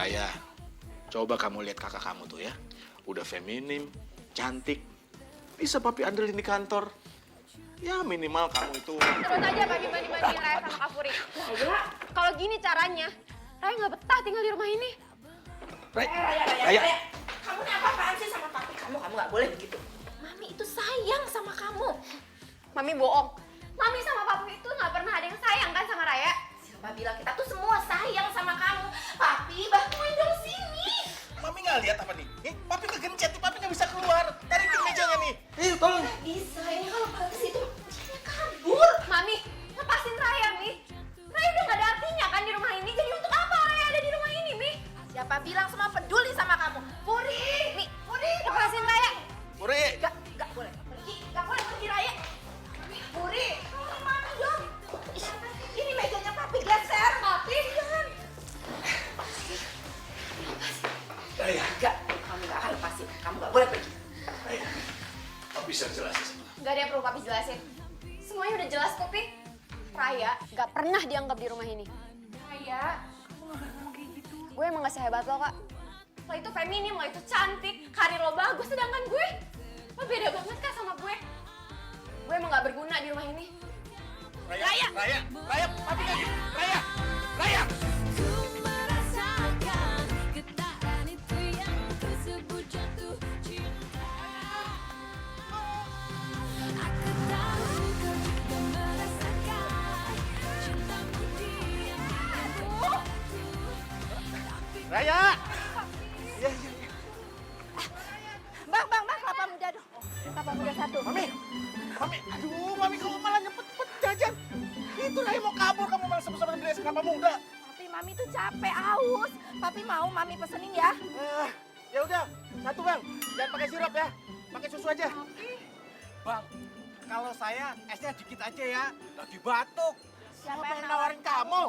Raya, coba kamu lihat kakak kamu tuh ya. Udah feminim, cantik. Bisa papi andelin di kantor. Ya minimal kamu itu. Terus aja banding-bandingin Raya sama Kak Puri. Kalau gini caranya, Raya nggak betah tinggal di rumah ini. Raya. Kamu ini apa-apaan sih sama papi kamu? Kamu nggak boleh begitu. Mami itu sayang sama kamu. Mami bohong. Mami sama papi itu nggak pernah ada yang sayang kan sama Raya. Siapa bilang kita tuh semua sayang sama kamu? Papi, bantuin dong sini. Mami nggak lihat apa nih? Papi kegencet nih, papi nggak bisa keluar. Tarikin mejanya nih. Tolong. Nggak bisa, ini kalau bagus itu dia kabur. Mami, lepasin Raya, Mi. Raya udah nggak ada artinya kan di rumah ini. Jadi untuk apa Raya ada di rumah ini, Mi? Siapa bilang semua peduli sama kamu? Puri, Puri, Lepasin Raya. Puri. Nggak boleh pergi, nggak boleh pergi Raya. Puri, tolong Mami dong. Ini mejanya papi geser. Papi, jangan. Raya. Enggak, kamu nggak akan lepasin. Kamu nggak boleh pergi. Raya. Papi bisa jelasin sama kamu. Gak ada yang perlu papi jelasin. Semuanya udah jelas kok, Pi. Raya gak pernah dianggap di rumah ini. Raya, kamu gak boleh ngomong kayak gitu. Gue emang gak sehebat lo, Kak. Lo itu feminim, lo itu cantik, karir lo bagus, sedangkan gue, lo beda banget, Kak, sama gue. Gue emang gak berguna di rumah ini. Raya. Papi nggak gitu. Raya. Raya. Bang, kelapa muda dong. Kelapa muda satu. Mami. Aduh, Mami kamu malah nyepet jajan. Itu Raya mau kabur, kamu malah sebesar beli es kelapa muda. Tapi Mami tuh capek, haus. Papi mau Mami pesenin ya. Ya udah, satu bang. Jangan pakai sirup ya, pakai susu aja. Bang, kalau saya esnya dikit aja ya, lagi batuk. Siapa yang nawarin kamu?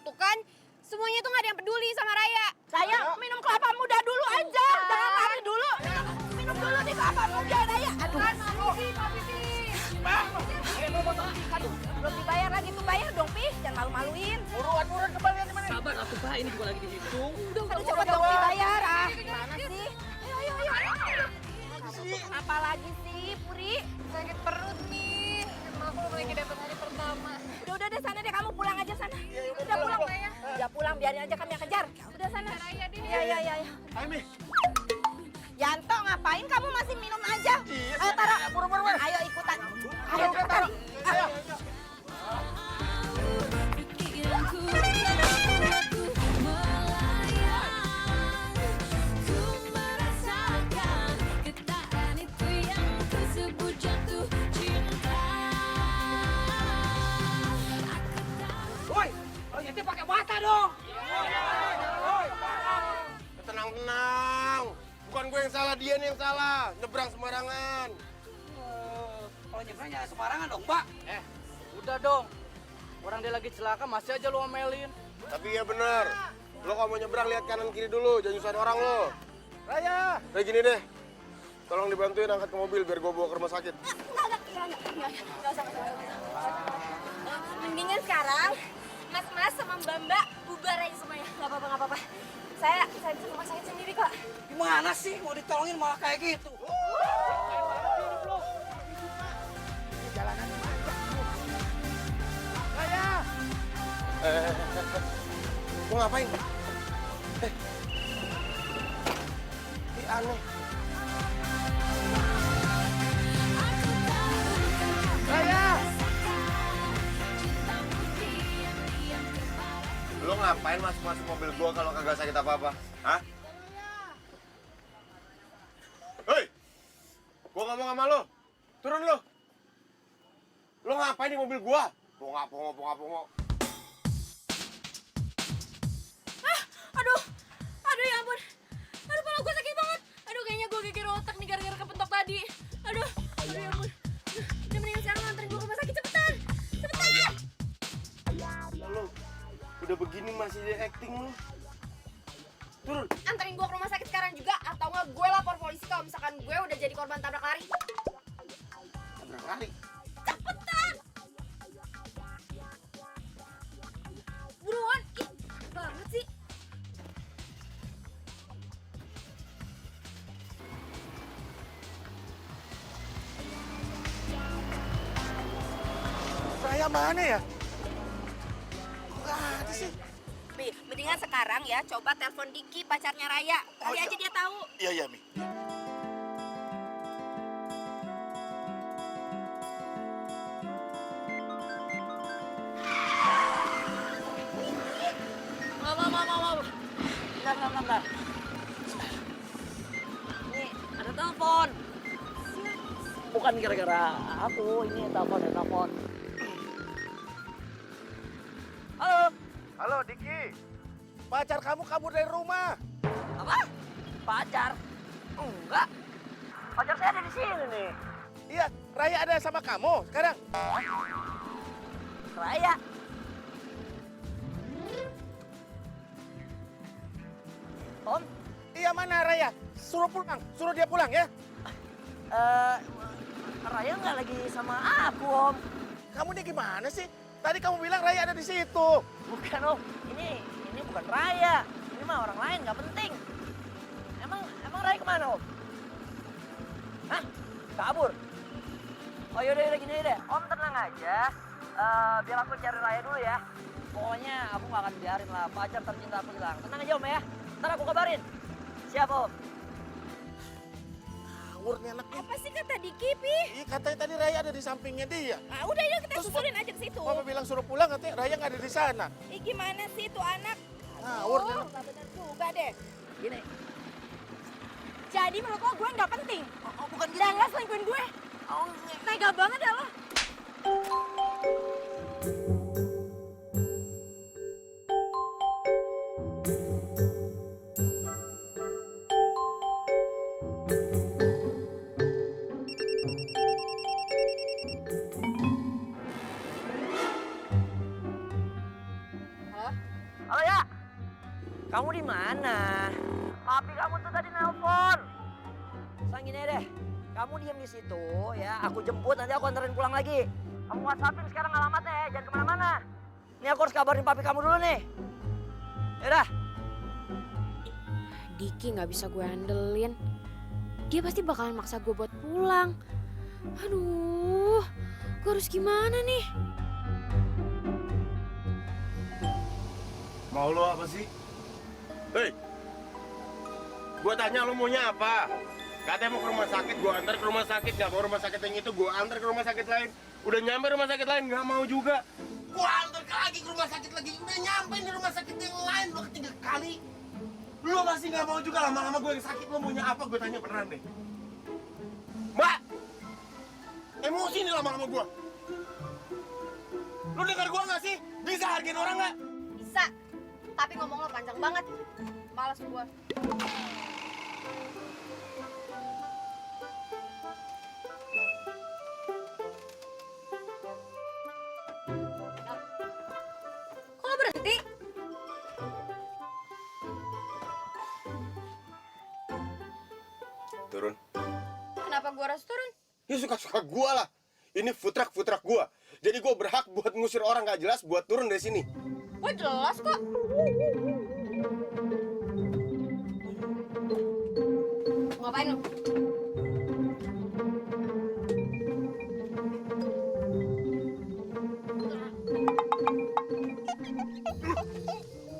Tuh kan, semuanya tuh gak ada yang peduli sama Raya. Raya, minum kelapa muda dulu aja. Jangan lari dulu. Minum dulu nih kelapa muda, Raya. Aduh. Papi, Pi. Aduh, belum dibayar lagi tuh, bayar dong, Pi. Jangan malu-maluin. Buruan kembalian di mana? Sabar atuh Pak, ini juga lagi dihitung. Aduh, cepet dong, Pi, bayar. Ah, gimana sih? Ayo. Apalagi sih, Puri? Sakit perut nih. Emang aku lagi dapet hari pertama. Udah deh, sana deh, kamu pulang aja sana. Udah pulang, Raya. Udah pulang, biarin aja kami yang kejar. Udah sana. Raya deh. Iya. Ayo Mi. Yanto, ngapain kamu masih minum aja? Iya, Ayo, taruh. buru-buru. Ayo, ikutan. Ayo, taruh. Ayo. Woi, kalau nyetir pakai mata dong. Tenang. Bukan gue yang salah, dia nih yang salah. Nyebrang sembarangan. Kalau nyebrang jangan sembarangan dong, Pak. Udah dong. Orang dia lagi celaka, masih aja lu omelin. Tapi ya bener. Lo kalau mau nyebrang lihat kanan kiri dulu, jangan nyusahin orang lo. Raya. Kayak gini deh. Tolong dibantuin angkat ke mobil biar gue bawa ke rumah sakit. Nggak usah. Mendingan sekarang, Mas sama Mbak bubar aja semuanya. Nggak apa-apa. Saya bisa ke rumah sakit sendiri kok. Gimana sih mau ditolongin malah kayak gitu? Raya. Mau ngapain? Ini aneh. Raya. Lo ngapain masuk mobil gua kalau kagak sakit apa-apa? Hah? Hei! Gua ngomong sama lo. Turun lo. Lo ngapain di mobil gua? Pongo. Aduh ya ampun. Aduh, kepala gue sakit banget. Aduh, kayaknya gue geger otak nih gara-gara kepentok tadi. Aduh ya ampun. Udah mendingan sekarang anterin gue ke rumah sakit, cepetan. Lo udah begini masih di acting lo. Turun. Anterin gue ke rumah sakit sekarang juga, atau nggak gue lapor polisi kalau misalkan gue udah jadi korban tabrak lari. Udah lari. Cepetan! Buruan! Ih, banget sih. Raya mana ya? Kok nggak ada sih? Pi, mendingan sekarang ya coba telepon Diki, pacarnya Raya. Kali iya. aja dia tahu. Iya, iya, Mi. Mau. Bentar. Ini ada telepon. Bukan gara-gara aku, ini telepon. Halo. Halo, Diki. Pacar kamu kabur dari rumah. Apa? Pacar? Enggak. Pacar saya ada di sini nih. Iya, Raya ada sama kamu sekarang. Raya. Om? Iya, mana Raya? Suruh dia pulang ya. Raya nggak lagi sama aku, Om. Kamu ini gimana sih? Tadi kamu bilang Raya ada di situ. Bukan, Om. Ini bukan Raya. Ini mah orang lain, nggak penting. Emang Raya kemana, Om? Hah? Kabur? Oh yaudah gini deh. Om tenang aja. Biar aku cari Raya dulu ya. Pokoknya aku nggak akan biarin lah pacar tercinta aku hilang. Tenang aja, Om ya. Ntar aku kabarin. Siap, Om. Ngawur nih anak nih. Apa sih kata Diki, Pi? Ih, katanya tadi Raya ada di sampingnya dia. Ah, udah yuk kita Terus, susulin aja ke situ. Papa bilang suruh pulang, katanya Raya nggak ada di sana. Ih, gimana sih itu anak? Ngawur nih Oh, anak. nggak benar juga deh. Gini. Jadi menurut lo gue nggak penting? Oh, bukan gitu. Jangan selingkuhin gue. Oh, Tega banget ya lo. Halo ya, kamu di mana? Papi kamu tuh tadi nelpon. Sekarang gini deh, kamu diem di situ ya. Aku jemput nanti aku anterin pulang lagi. Kamu WhatsAppin sekarang alamatnya ya, jangan kemana-mana. Ini aku harus kabarin papi kamu dulu nih. Yaudah. Diki nggak bisa gue handelin. Dia pasti bakalan maksa gue buat pulang. Aduh, gue harus gimana nih? Mau lo apa sih? Hei, gua tanya lo maunya apa? Katanya mau ke rumah sakit, gua antar ke rumah sakit. Nggak mau rumah sakit yang itu, gua antar ke rumah sakit lain. Udah nyampe rumah sakit lain, nggak mau juga. Gua antar lagi ke rumah sakit lagi. Udah nyampe di rumah sakit yang lain, lo ketiga kali. Lo masih nggak mau juga, lama-lama gue yang sakit. Lo maunya apa? Gue tanya beneran deh. Mbak! Emosi nih lama-lama gua. Lo dengar gua nggak sih? Bisa hargain orang nggak? Bisa, tapi ngomong lo panjang banget. Males gue. Kok lo berhenti? Turun. Kenapa gue harus turun? Ya suka-suka gua lah. Ini food truck gua. Jadi gua berhak buat ngusir orang gak jelas buat turun dari sini. Gue jelas kok. Ngapain lo?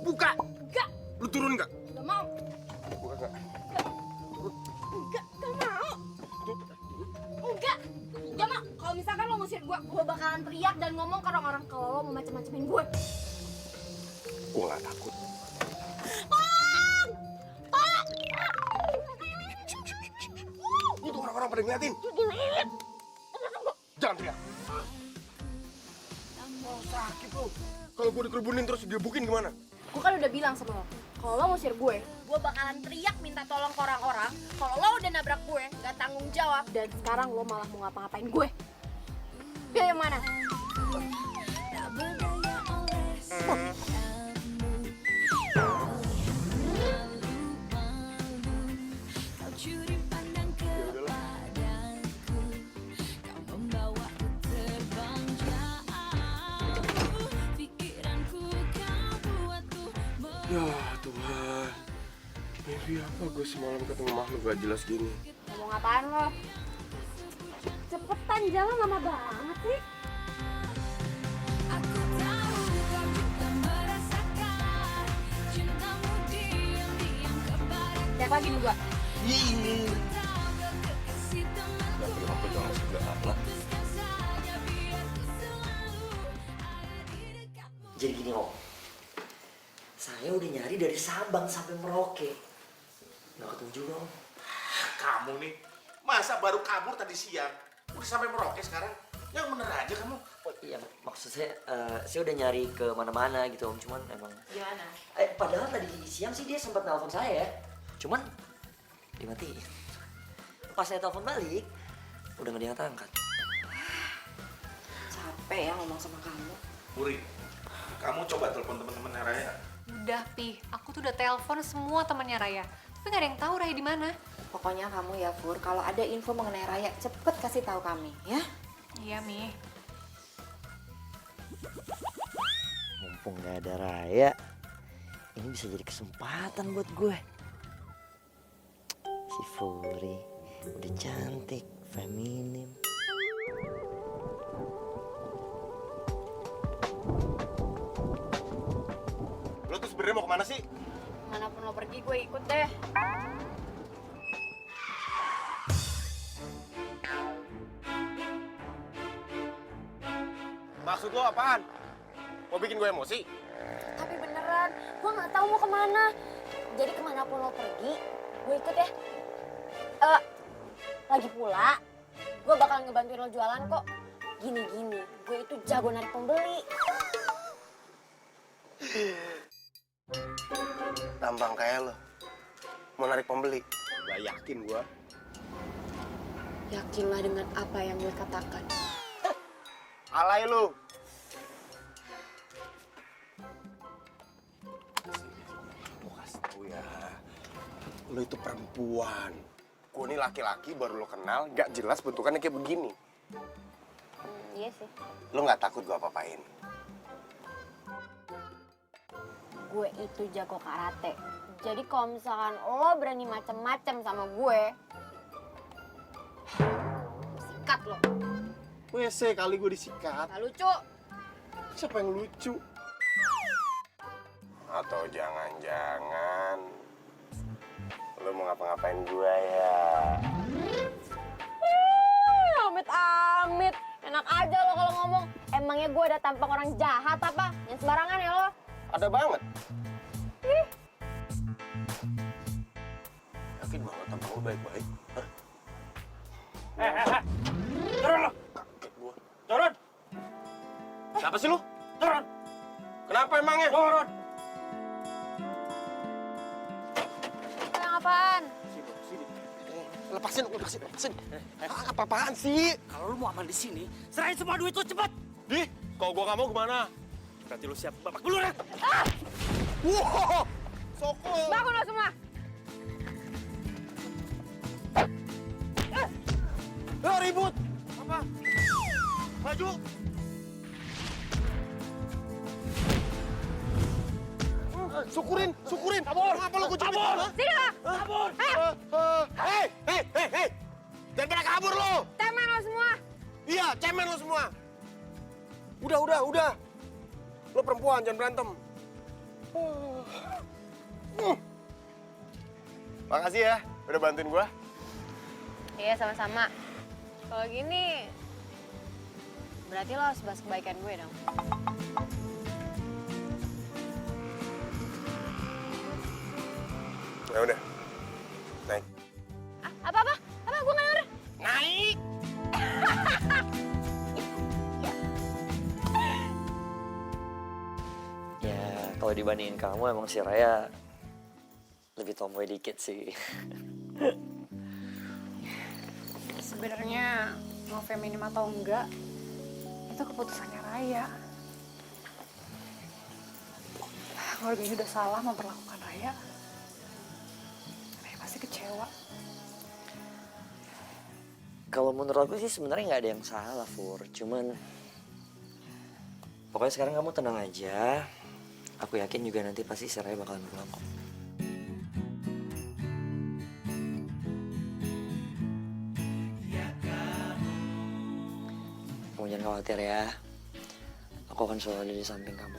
Buka! Enggak, Lu turun gak? gak mau. Buka gak? Gak mau. Enggak, gak mau. Kalau misalkan lo ngusir gue bakalan teriak dan ngomong ke orang-orang kalau lo mau macem-macemin gue. Gua gak takut. Itu orang-orang pada ngeliatin. Jangan teriak. Oh, sakit lu. Kalau gua dikerubunin terus digebukin gimana? Gue kan udah bilang sama lo, kalau lo ngusir gue bakalan teriak minta tolong ke orang-orang. Kalau lo udah nabrak gue, gak tanggung jawab. Dan sekarang lo malah mau ngapa-ngapain gue. Pilih yang mana? Ya Tuhan, mimpi apa gue semalam ketemu makhluk gak jelas gini? Ngomong apaan lo? Cepetan, jangan lama banget sih. Siapa lagi nih gua? Tapi aku jangan segala. Jadi gini Om, saya udah nyari dari Sabang sampai Merauke. Nggak ketemu juga Om. Kamu nih, masa baru kabur tadi siang? Udah sampai Merauke sekarang? Yang bener aja kamu. Oh iya, maksud saya udah nyari ke mana-mana gitu Om, cuman emang... Gimana? Padahal tadi siang sih dia sempat nelpon saya, cuman dimatiin. Pas saya telepon balik, udah nggak diangkat-angkat. Capek ya ngomong sama kamu. Puri, kamu coba telepon teman-teman Raya. Udah, Pi. Aku tuh udah telepon semua temannya Raya. Tapi gak ada yang tahu Raya di mana. Pokoknya kamu ya, Fur, kalau ada info mengenai Raya, cepet kasih tahu kami, ya? Iya, Mi. Mumpung nggak ada Raya, ini bisa jadi kesempatan buat gue. Si Furi udah cantik, feminim. Lo tuh sebenarnya mau kemana sih? Manapun lo pergi, gue ikut deh. Maksud lo apaan? Mau bikin gue emosi? Tapi beneran, gue nggak tahu mau kemana. Jadi kemanapun lo pergi, gue ikut ya. Lagi pula, gue bakal ngebantuin lo jualan kok. Gini-gini, gue itu jago narik pembeli. Tampang kayak lo. Mau narik pembeli? Gak yakin gue. Yakinlah dengan apa yang gue katakan. Alay lu. Gue kasih tau ya. Lo itu perempuan. Gue ini laki-laki baru lo kenal, gak jelas bentukannya kayak begini. Iya sih. Lo gak takut gue apa-apain? Gue itu jago karate. Jadi kalau misalkan lo berani macem-macem sama gue, sikat lo. WC kali gue disikat. Gak lucu. Siapa yang lucu? Atau jangan-jangan lo mau ngapa-ngapain gue ya? Amit-amit. Enak aja lo kalau ngomong. Emangnya gue ada tampang orang jahat apa? Yang sembarangan ya lo? Ada banget. Yakin banget tampang lo baik-baik? Hah? Turun lo! Kaget gue. Turun! Siapa sih lu? Turun! Kenapa emangnya? Turun! Yang apaan? Lepasin. Apa-apaan sih? Kalau lu mau aman di sini, serahin semua duit lu cepet! Di, kalau gua nggak mau gimana? Berarti lu siap babak belur ya? Wow, Soko. Bangun lo semua. Ribut. Apa? Maju. Syukurin. Kabur. Kenapa lu kucing? Kabur. Sini lo. Kabur! Hei. Jangan pada kabur lo. Temen lo semua. Iya, cemen lo semua. Udah. Lo perempuan, jangan berantem. Makasih ya, udah bantuin gua. Iya, sama-sama. Kalau gini, berarti lo harus bahas kebaikan gue dong. Ya udah. Naik. Apa? Gue nggak denger. Naik. Ya, kalau dibandingin kamu emang si Raya lebih tomboy dikit sih. Sebenarnya mau feminim atau enggak, itu keputusannya Raya. Keluarga ini udah salah memperlakukan Raya. Raya pasti kecewa. Kalau menurut aku sih sebenarnya nggak ada yang salah, Fur. Cuman pokoknya sekarang kamu tenang aja. Aku yakin juga nanti pasti si Raya bakalan pulang kok. Kamu jangan khawatir ya. Aku akan selalu ada di samping kamu.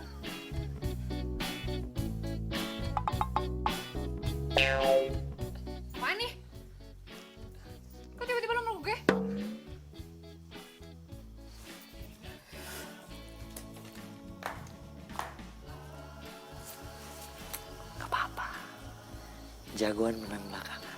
Apaan nih? Kok tiba-tiba lo meluk gue? Gak apa-apa. Jagoan menang belakangan.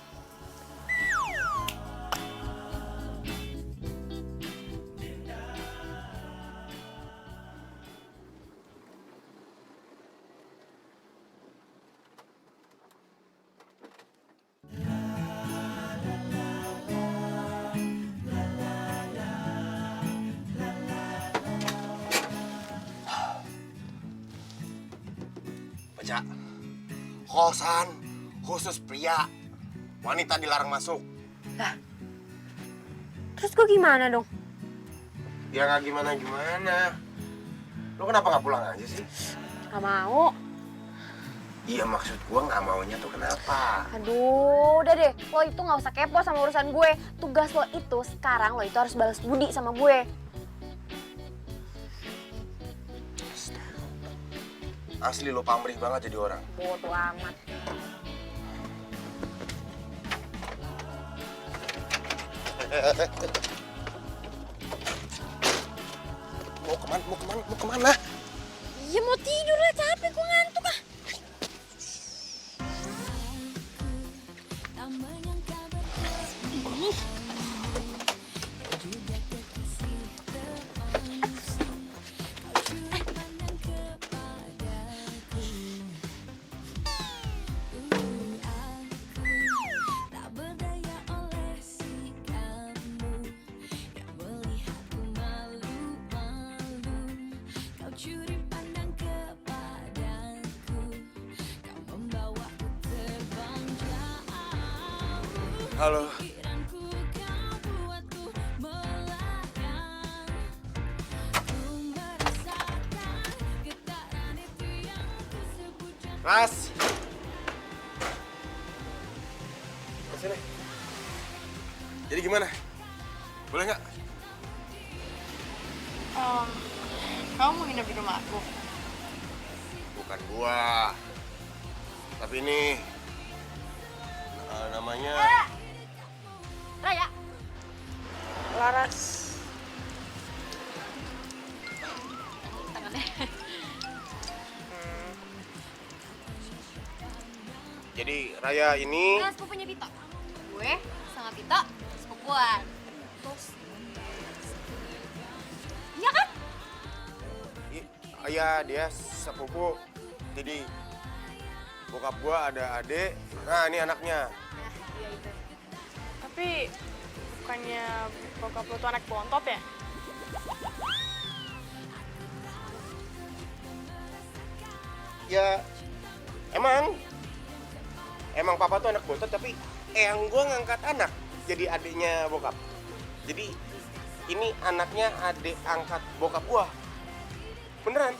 Baca. Kosan khusus pria. Wanita dilarang masuk. Terus gue gimana dong? Ya nggak gimana-gimana. Lo kenapa nggak pulang aja sih? Gak mau. Iya maksud gua nggak maunya tuh kenapa? Aduh, udah deh. Lo itu gak usah kepo sama urusan gue. Tugas lo itu sekarang lo itu harus balas budi sama gue. Asli lo pamrih banget jadi orang. Bodoh amat. Mau kemana? Mau kemana? Mau kemana? Ya mau tidur lah, capek gue ngantuk ah. Halo. Ras. Sini. Jadi gimana? Boleh nggak? Kamu mau nginep di rumah aku? Bukan gua. Tapi ini namanya Raya. Laras. jadi Raya ini Nah, sepupunya Tito. Gue sama Tito sepupuan. Terus. Iya kan? Ayah dia sepupu. Jadi bokap gua ada adik. Nah, ini anaknya. Tapi bukannya bokap lo tuh anak bontot ya? Ya emang papa tuh anak bontot, tapi eyang gua ngangkat anak jadi adiknya bokap. Jadi ini anaknya adik angkat bokap gua. Beneran.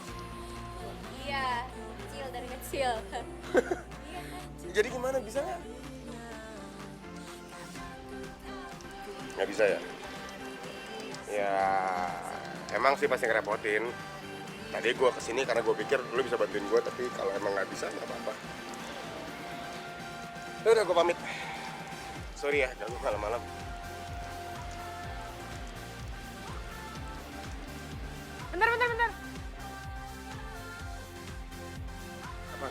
Iya, kecil dari kecil. Jadi gimana, bisa nggak? Nggak bisa ya? Ya emang sih pasti ngerepotin. Tadi gue kesini karena gue pikir lu bisa bantuin gue, tapi kalau emang nggak bisa nggak apa-apa. Udah gue pamit. Sorry ya, ganggu malam-malam. Bentar. Apa?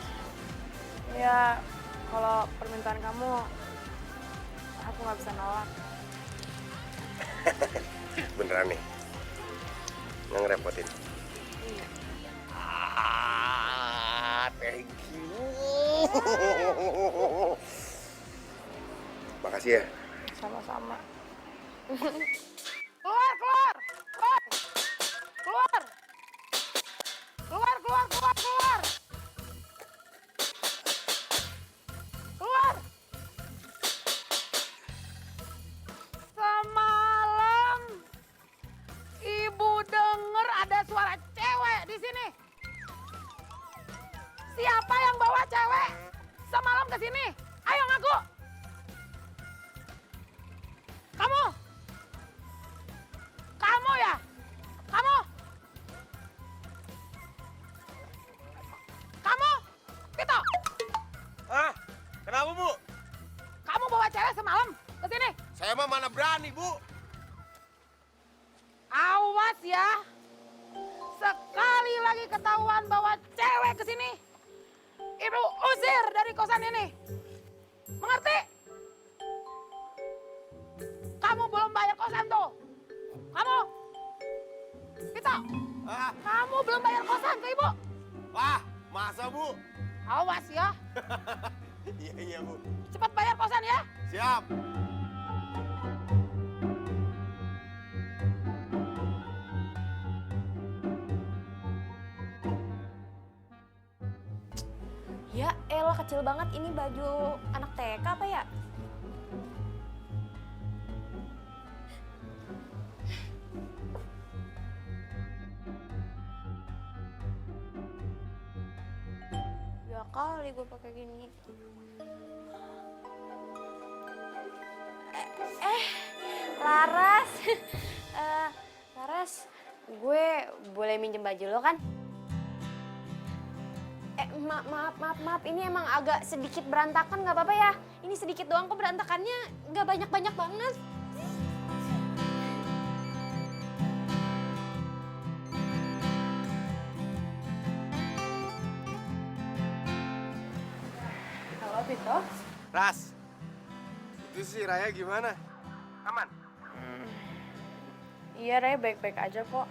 Ya, kalau permintaan kamu, aku nggak bisa nolak. Beneran nih? Nggak ngerepotin? Iya. Thank you. Makasih ya. Sama-sama. Keluar! Semalam ibu denger ada suara cewek di sini. Siapa yang bawa cewek semalam ke sini? Ayo ngaku. Kamu? Kamu ya? Kamu? Kamu? Tito, Ah, kenapa Bu? kamu bawa cewek semalam ke sini? Saya mah mana berani Bu. Awas ya. Sekali lagi ketahuan bawa cewek ke sini, Ibu usir dari kosan ini. Mengerti? Kamu belum bayar kosan tuh. Kamu? Tito, Ah, kamu belum bayar kosan ke Ibu. wah, masa Bu? Awas ya. Iya Bu. Cepat bayar kosan ya. Siap. Ya elah kecil banget, ini baju anak TK apa ya? Ya kali gue pakai gini. Laras. Laras, gue boleh minjem baju lo kan? Maaf, ini emang agak sedikit berantakan, nggak apa-apa ya? Ini sedikit doang kok berantakannya, nggak banyak-banyak banget. Halo Tito. Ras, itu si Raya gimana? Aman? Iya Raya baik-baik aja kok.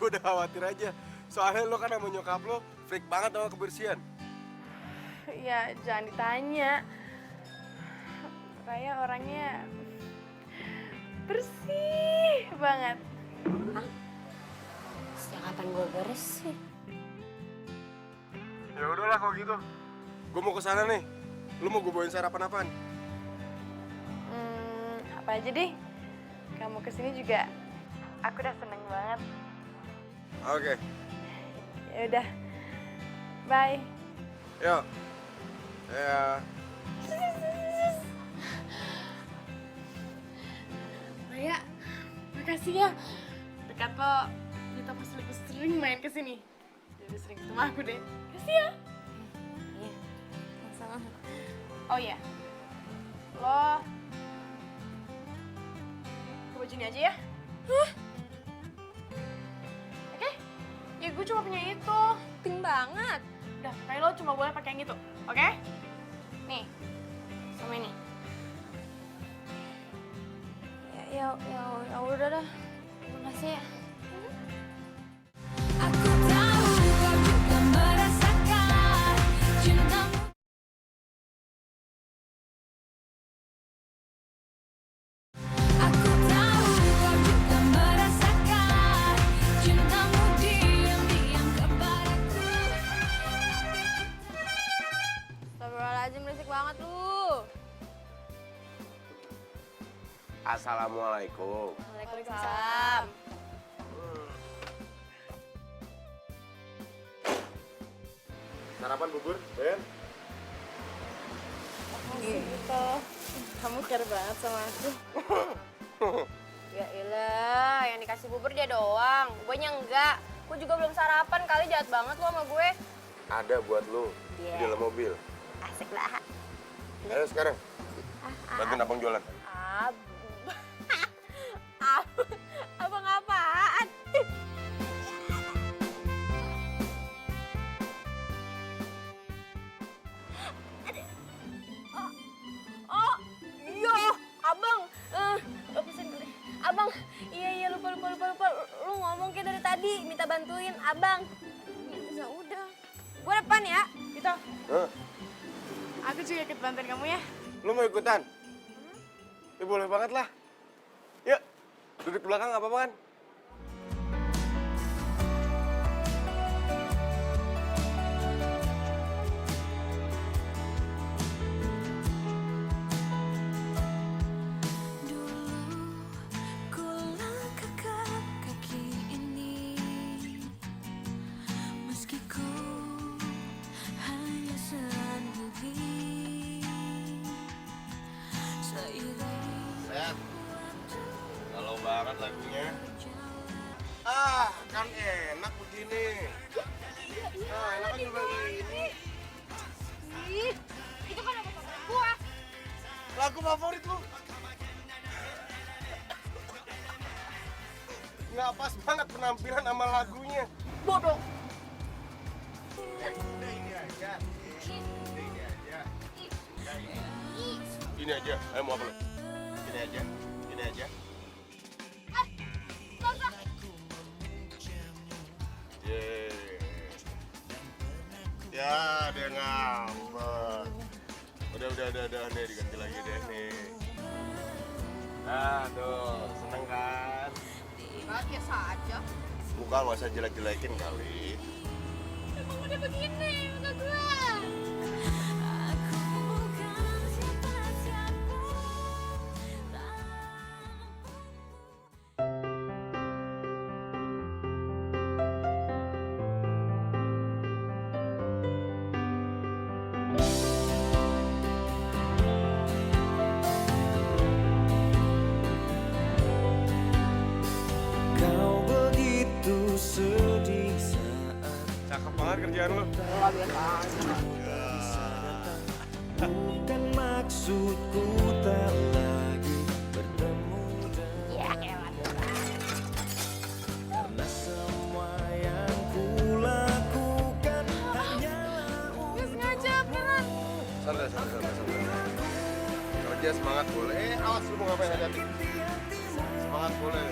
Gue udah khawatir aja. Soalnya lo kan sama nyokap lo freak banget sama kebersihan. Ya jangan ditanya. Raya orangnya bersih banget. Sejak kapan gue bersih? Ya udahlah kalau gitu. Gue mau ke sana nih. Lo mau gue bawain sarapan apaan? Apa aja deh. Kamu kesini juga aku udah seneng banget. Oke. Ya udah. Bye. Yuk. Ya. Raya, makasih ya. Dekat lo, kita pasti lebih sering main ke sini. Jadi sering ketemu aku deh. Makasih ya. Iya, sama. Oh iya. Lo ke baju ini aja ya. Oke? Ya gue cuma punya itu. Pink banget. Udah, kayak lo cuma boleh pakai yang itu. Oke? Nih. Sama ini. Ya udah dah. Makasih ya. Aku tahu kau juga merasakan cintamu. Aku tahu kau juga merasakan cintamu diam-diam kepadaku. Astagfirullahaladzim, berisik banget lu. Assalamualaikum. Waalaikumsalam. Sarapan bubur, Ben? Gitu. Kamu care banget sama aku. Ya ilah, yang dikasih bubur dia doang. Gue enggak. Gue juga belum sarapan, kali jahat banget lo sama gue. Ada buat lo di dalam mobil. Asik lah. Ayo sekarang. Bantuin abang jualan. Abang apaan? Oh, iya, abang. Pesan dulu. Abang, iya lupa. Lu ngomong kayak dari tadi, minta bantuin abang. Ya udah. Gue depan ya. Gitu. Hah? Aku juga ikut bantuin kamu ya. Lo mau ikutan? Ya boleh banget lah. Yuk, duduk belakang nggak apa-apa kan? Dulu ku langkahkan kaki ini, meski ku favorit lu. Nggak pas banget penampilan sama lagunya. Bodoh. Udah ini aja. Ini aja. Ayo mau apa lu? Ini aja. Ini aja. Yeay. Ya, dia ngambek. Udah, nih diganti lagi deh nih. Nah, tuh, seneng kan? Biasa aja. Bukan masa jelek-jelekin kali. Emang udah begini muka gue. Aku bukan siapa-siapa. Kau begitu sedih saat Cakep banget kerjaan lu. bukan maksudku tak lagi bertemu karena semua yang kulakukan hanyalah Gak sengaja, beneran. Santai. Kerja semangat boleh. Awas lu mau ngapain hati-hati. Semangat boleh.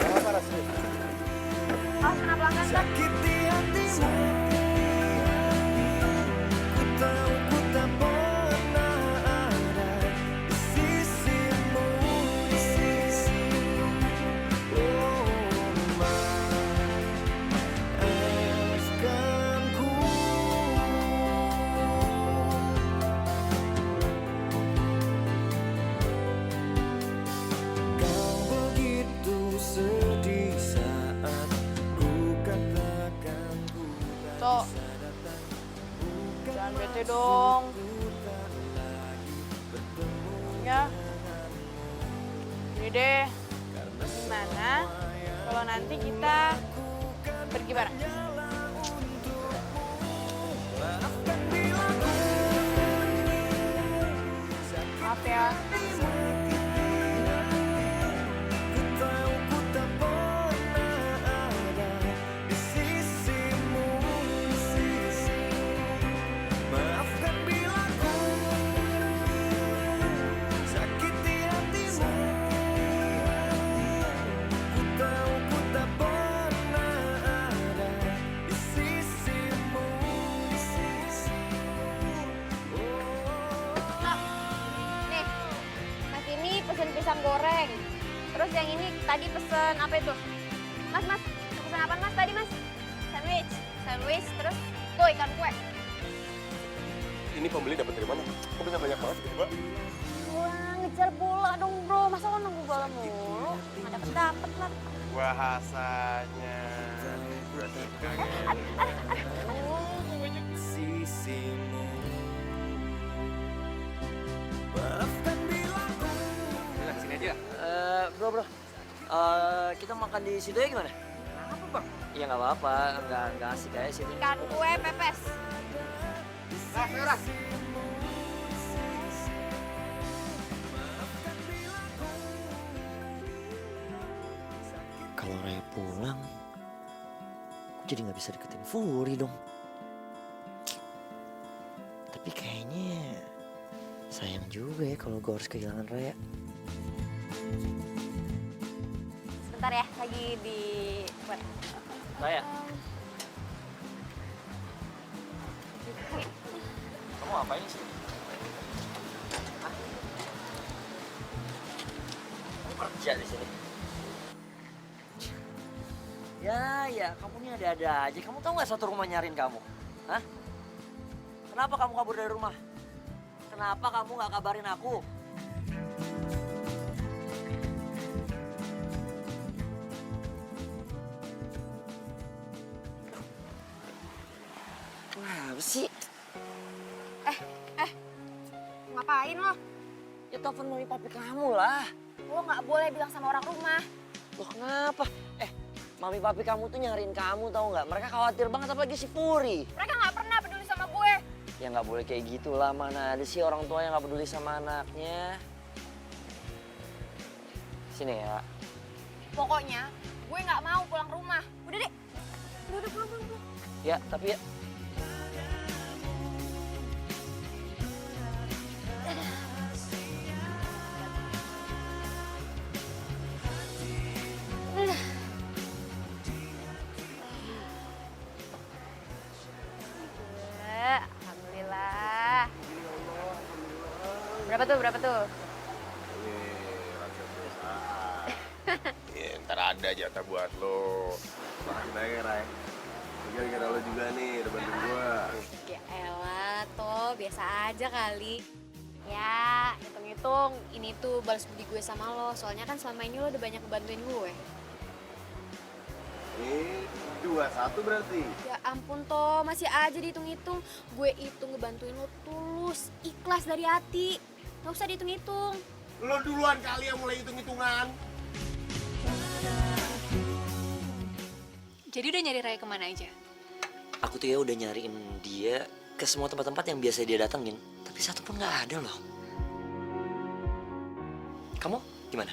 Apa rasanya? Awas kena pelanggan, Bang. sakiti hatimu. Ku tahu ku tak pernah ada di sisimu. Oh, maafkanku. Kau begitu sedih saat ku katakan ku tak Tok, bisa datang. jangan bete dong. Ya. Ini deh. Gimana kalau nanti kita pergi bareng? Maaf ya. Ku tahu ku tak pernah ada di sisimu. Maafkan bila ku sakiti hatimu. Ku tahu ku tak pernah ada di sisimu. Nih, Mas ini pesen pisang goreng. Terus yang ini tadi pesen apa itu? Mas, pesen apa Mas tadi Mas? Sandwich, terus tuh ikan kue. Ini pembeli dapat dari mana? Kok bisa banyak banget tiba-tiba? Wah, ngejar bola dong bro. Masa lo nunggu bola mulu? Nggak dapet lah. Bahasanya. Berarti kangen. Sisimu. Maafkan bila ku Sini aja. Bro. Kita makan di situ ya gimana? Apa bang? Iya nggak apa-apa, nggak asik kayak sini. Ikan kue pepes. Kalau Raya pulang, aku jadi nggak bisa deketin Furi dong. Tapi kayaknya sayang juga ya kalau gue harus kehilangan Raya. Sebentar ya, lagi di web. Raya. Kamu ngapain sih? Hah? Kamu kerja di sini? Ya, kamu ini ada-ada aja. Kamu tahu nggak satu rumah nyariin kamu? Hah? Kenapa kamu kabur dari rumah? Kenapa kamu nggak kabarin aku? Kenapa sih? Ngapain lo? Ya telepon mami papi kamu lah. Lo nggak boleh bilang sama orang rumah. Loh kenapa? Mami papi kamu tuh nyariin kamu tau nggak? Mereka khawatir banget apalagi si Puri. Mereka nggak pernah peduli sama gue. Ya nggak boleh kayak gitulah, mana ada sih orang tua yang nggak peduli sama anaknya. Sini ya. Pokoknya gue nggak mau pulang rumah. Udah deh. Udah pulang. Ya, tapi ya. Alhamdulillah. Berapa tuh? Ya, ntar ada jatah buat lo. Makasih banyak, Ray. Gara-gara lo juga nih, udah bantuin gua. Ya elah, toh biasa aja kali. Ya, hitung-hitung ini tuh balas budi gue sama lo. Soalnya kan selama ini lo udah banyak ngebantuin gue. 2-1 berarti. Ya ampun toh, masih aja dihitung-hitung. Gue itu ngebantuin lo tulus, ikhlas dari hati. Gak usah dihitung-hitung. Lo duluan kali yang mulai hitung-hitungan. Jadi udah nyari Raya kemana aja? Aku tuh ya udah nyariin dia ke semua tempat-tempat yang biasa dia datengin. Tapi satu pun nggak ada loh. Kamu gimana?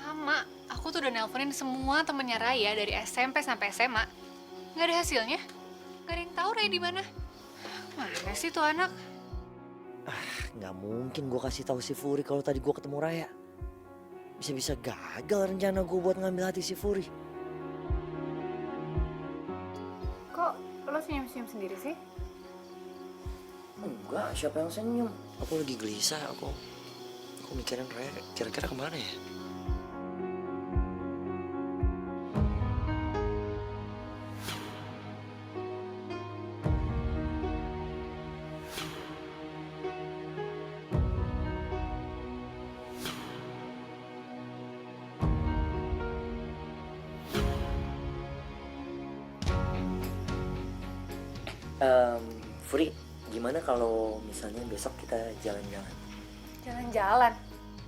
Sama, aku tuh udah nelponin semua temennya Raya dari SMP sampai SMA. Nggak ada hasilnya. Nggak ada yang tahu Raya di mana. Mana sih tuh anak? Nggak mungkin gue kasih tahu si Furi kalau tadi gue ketemu Raya. Bisa-bisa gagal rencana gue buat ngambil hati si Furi. Kok lo senyum-senyum sendiri sih? Enggak, siapa yang senyum? Aku lagi gelisah, aku mikirin Raya kira-kira kemana ya? Furi, gimana kalau misalnya besok kita jalan-jalan? Jalan-jalan.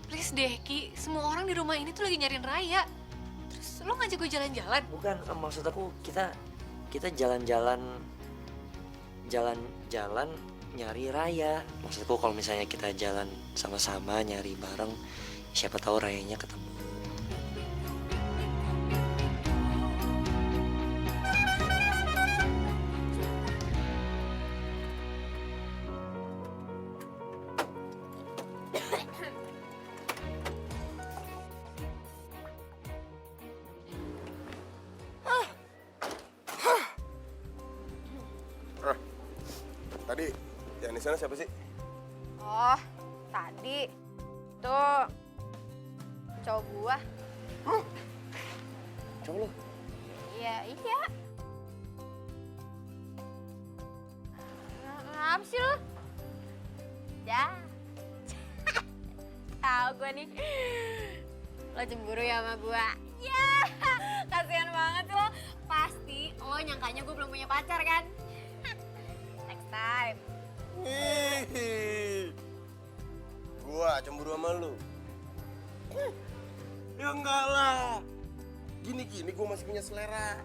Please deh, Ki. Semua orang di rumah ini tuh lagi nyariin Raya. Terus lo ngajak gue jalan-jalan? Bukan, maksud aku kita jalan-jalan nyari Raya. Maksudku kalau misalnya kita jalan sama-sama nyari bareng, siapa tahu Rayanya ketemu. Tadi yang di sana siapa sih? Oh, tadi. Tuh. Cowok gua. Cowok lu? Iya. Apa sih lu? Ya. Tahu gua nih. Lo cemburu ya sama gua. Ya, kasihan banget sih lo. Pasti lo nyangkanya gua belum punya pacar kan? Next time. Gua cemburu sama lu. Ya enggak lah. Gini-gini gua masih punya selera.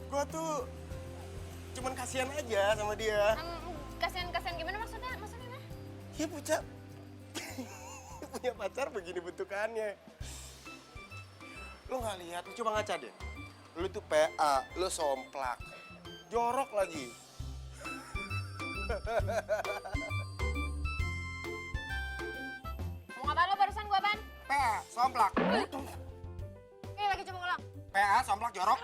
Gua tuh cuman kasihan aja sama dia. Kasihan gimana maksudnya? Maksudnya gimana? Ya pucat. Punya pacar begini bentukannya. Lu nggak lihat, lu coba ngaca deh. Lu tuh PA, lu somplak. Jorok lagi. Mau ngapain lo barusan gua, Ban? PA, somplak. Lagi coba ngulang. PA, somplak, jorok.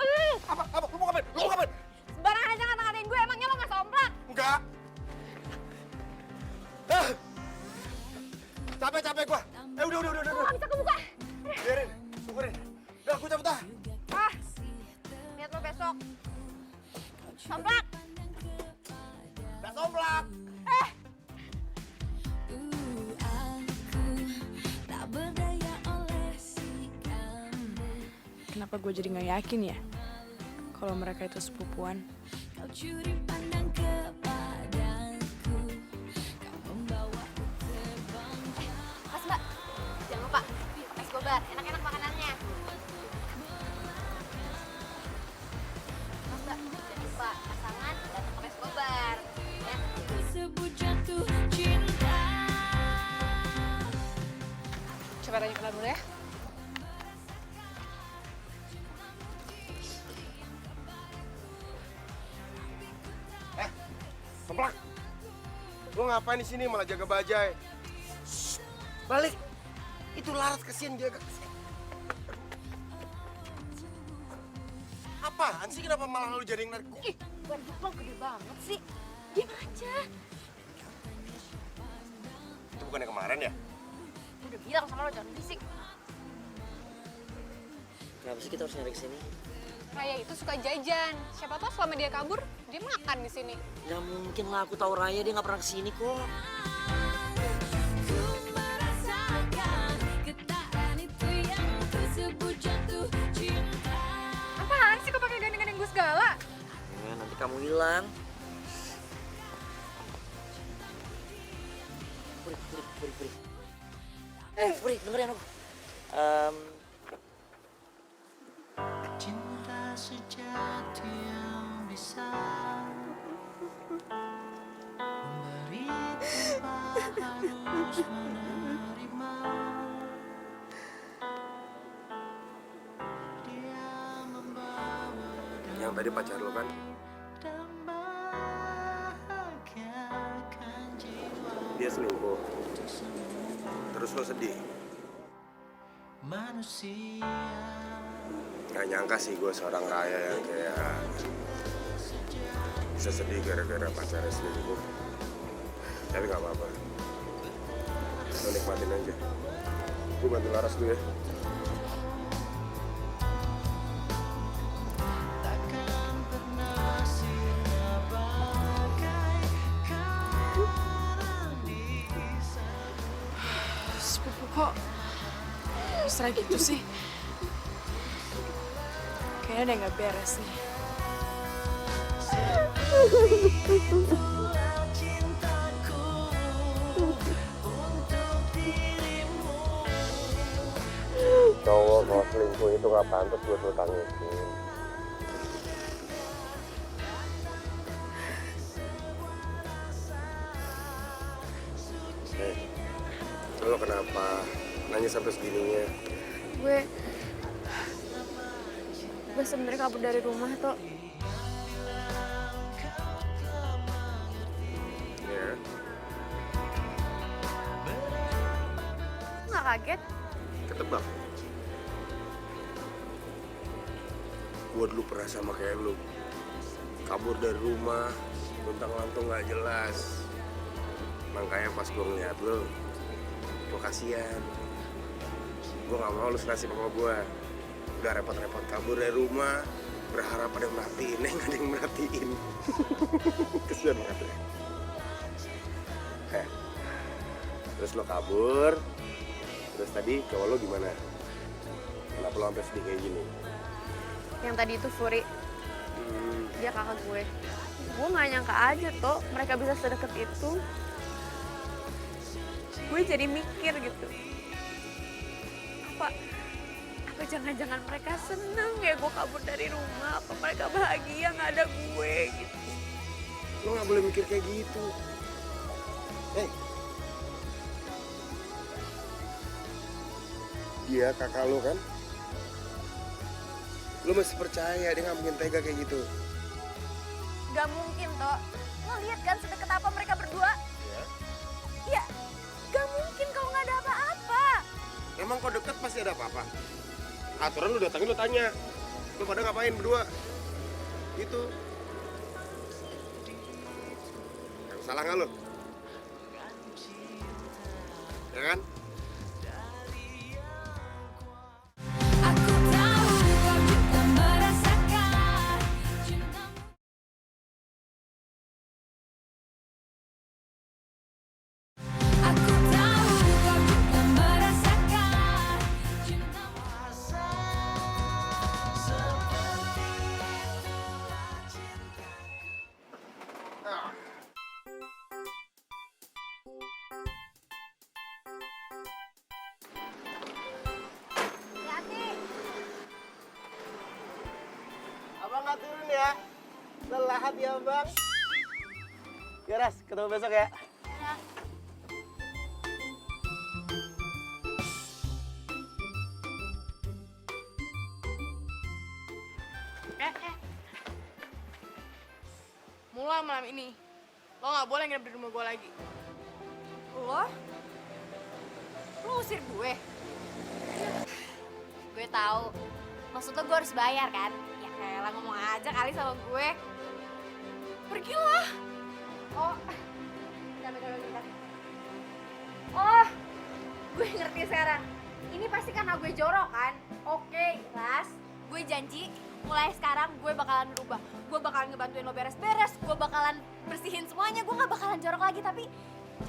Apa? Lu mau ngapain? Lu mau ngapain? Sembarangan aja ngata-ngatain gue, emangnya lo gak somplak? Enggak. Capek gua. Udah. Gak bisa kebuka. Biarin, syukurin. Udah, gua cabut ah. Lihat lo besok. Somplak. Udah somplak. Kenapa gue jadi nggak yakin ya kalau mereka itu sepupuan? Mas Mbak, jangan lupa pakai es gobar, enak-enak makanannya. coba tanya Kela dulu ya. Semplak. Lu ngapain di sini malah jaga bajai? Balik. Itu Laras kasihan jaga. Apaan sih, kenapa malah lu jadi yang narik gua? Ih, ban Jepang gede banget sih. Diam aja. Itu bukannya kemarin ya? Udah bilang sama lo jangan berisik. Kenapa sih kita harus nyari kesini? Raya itu suka jajan. Siapa tahu selama dia kabur, dia makan di sini. Gak mungkin lah, aku tahu Raya dia nggak pernah kesini kok. Ku merasakan getaran itu yang ku sebut jatuh cinta. Apaan sih kok pakai gandeng-gandeng gue segala? Ya, nanti kamu hilang. Puri. Puri, dengerin aku. Cinta sejati yang bisa memberi tanpa harus menerima. Dia membawa Yang tadi pacar lu kan? dan bahagiakan jiwa Dia selingkuh. Terus lo sedih? manusia. Gak nyangka sih gue seorang Raya yang kayak bisa sedih gara-gara pacarnya selingkuh. Tapi gak apa-apa. Lo nikmatin aja. Gue bantu Laras dulu ya. Takkan pernah singgah bagaikan di Sepupu kok mesra gitu sih? Kayaknya ada yang gak beres nih. cintaku untuk dirimu. Cowok kalau selingkuh itu gak pantas buat lo tangisin. Lo kenapa nanya sampai segininya? Gue sebenarnya kabur dari rumah tuh. Ya, Nggak kaget? ketebak. Gue dulu pernah sama kayak lu. Kabur dari rumah, luntang-lantung gak jelas. Makanya pas gue ngeliat lu, gue kasihan. Gue gak mau lu serasi sama gue. Udah repot-repot kabur dari rumah, berharap ada yang merhatiin, gak ada yang merhatiin. Kesian banget ya. Terus lo kabur, terus tadi cowok lo gimana? Kenapa lo sampai sedih kayak gini? Yang tadi itu Furi, dia kakak gue. Gue nggak nyangka aja tuh mereka bisa sedekat itu. Gue jadi mikir gitu. Apa jangan-jangan mereka seneng ya gue kabur dari rumah? Apa mereka bahagia nggak ada gue gitu? Lo nggak boleh mikir kayak gitu. Dia kakak lo kan? Lo masih percaya dia nggak mungkin tega kayak gitu? Gak mungkin toh. Lo lihat kan sedekat apa mereka berdua? Ya, gak mungkin kalau nggak ada apa-apa. Emang kok deket pasti ada apa-apa? Aturan lu datangin lu tanya. Lu pada ngapain berdua? Itu. Yang salah nggak lu? Ya kan? Aku tahu kau juga merasakan cintamu. Aku tahu kau juga merasakan cintamu. Hati-hati. Abang nggak turun ya? Lelah hati abang. Ya Ras, ketemu besok ya. malam ini. Lo nggak boleh nginep di rumah gue lagi. Lo? Lo ngusir gue? Gue tahu. Maksud lo gue harus bayar kan? Ya kayak ngomong aja kali sama gue. Pergilah. Oh, bentar. Oh, gue ngerti sekarang. Ini pasti karena gue jorok kan? Oke, Ras. Gue janji mulai sekarang gue bakalan berubah. Gue bakalan ngebantuin lo beres-beres. Gue bakalan bersihin semuanya. Gue gak bakalan jorok lagi, tapi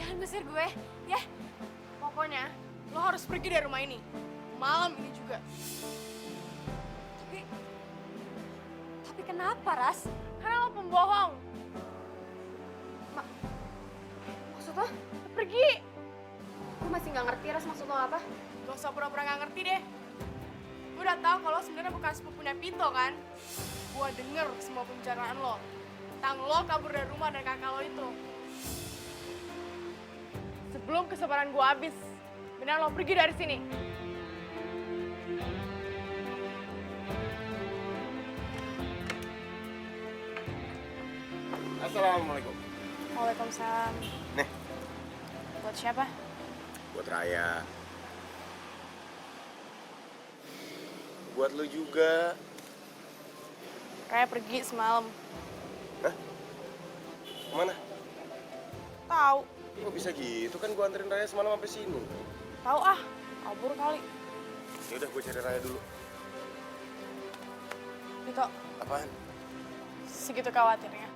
jangan ngusir gue, ya? Pokoknya lo harus pergi dari rumah ini. Malam ini juga. Tapi kenapa, Ras? Karena lo pembohong. Maksud lo? Pergi. Gue masih gak ngerti, Ras, maksud lo apa? Gak usah pura-pura gak ngerti deh. Gue udah tahu kalau sebenarnya bukan sepupunya Pinto kan. Gue denger semua pembicaraan lo. Tentang lo kabur dari rumah dan kakak lo itu. Sebelum kesabaran gue habis, benar lo pergi dari sini. Assalamualaikum. Waalaikumsalam. Nih, Buat siapa? buat Raya. Buat lu juga. Raya pergi semalam. Hah? Kemana? Tahu. Kok bisa gitu? Kan gua anterin Raya semalam sampai sini. Tahu ah, kabur kali. Ya udah, gua cari Raya dulu. Dito, Apaan? segitu khawatirnya.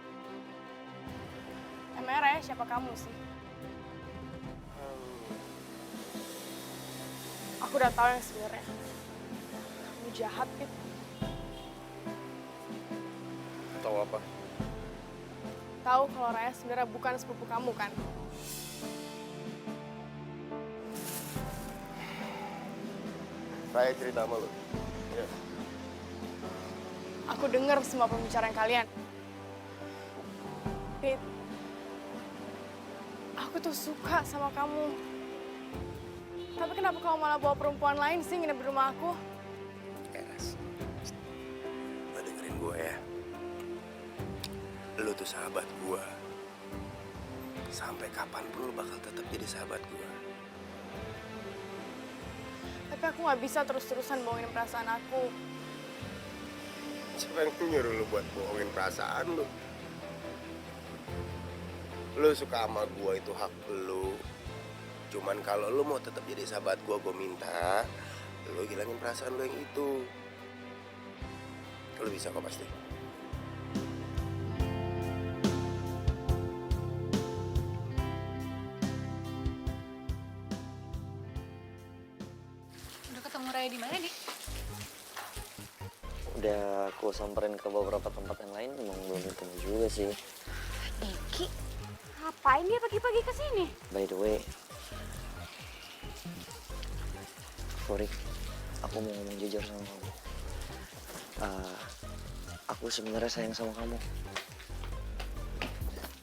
Emangnya Raya siapa kamu sih? Aku udah tahu yang sebenarnya. Kamu jahat, Pit. Tahu apa? Tahu kalau Raya sebenarnya bukan sepupu kamu kan? Raya cerita sama lu. Ya. Aku dengar semua pembicaraan kalian. Pit, aku tuh suka sama kamu. Tapi kenapa kamu malah bawa perempuan lain sih nginep di rumah aku? Eras, lo dengerin gue ya. Lu tuh sahabat gue. Sampai kapanpun lu bakal tetap jadi sahabat gue. Tapi aku nggak bisa terus-terusan bohongin perasaan aku. Siapa yang nyuruh lu buat bohongin perasaan lu? Lu suka sama gue itu hak lu. Cuman kalau lu mau tetap jadi sahabat gue minta lu hilangin perasaan lu yang itu. Lu bisa kok pasti. Udah ketemu Raya di mana, Dik? Udah aku samperin ke beberapa tempat yang lain, emang belum ketemu juga sih. Iki, ngapain dia pagi-pagi ke sini? By the way, sorry, aku mau ngomong jujur sama kamu. Aku sebenarnya sayang sama kamu.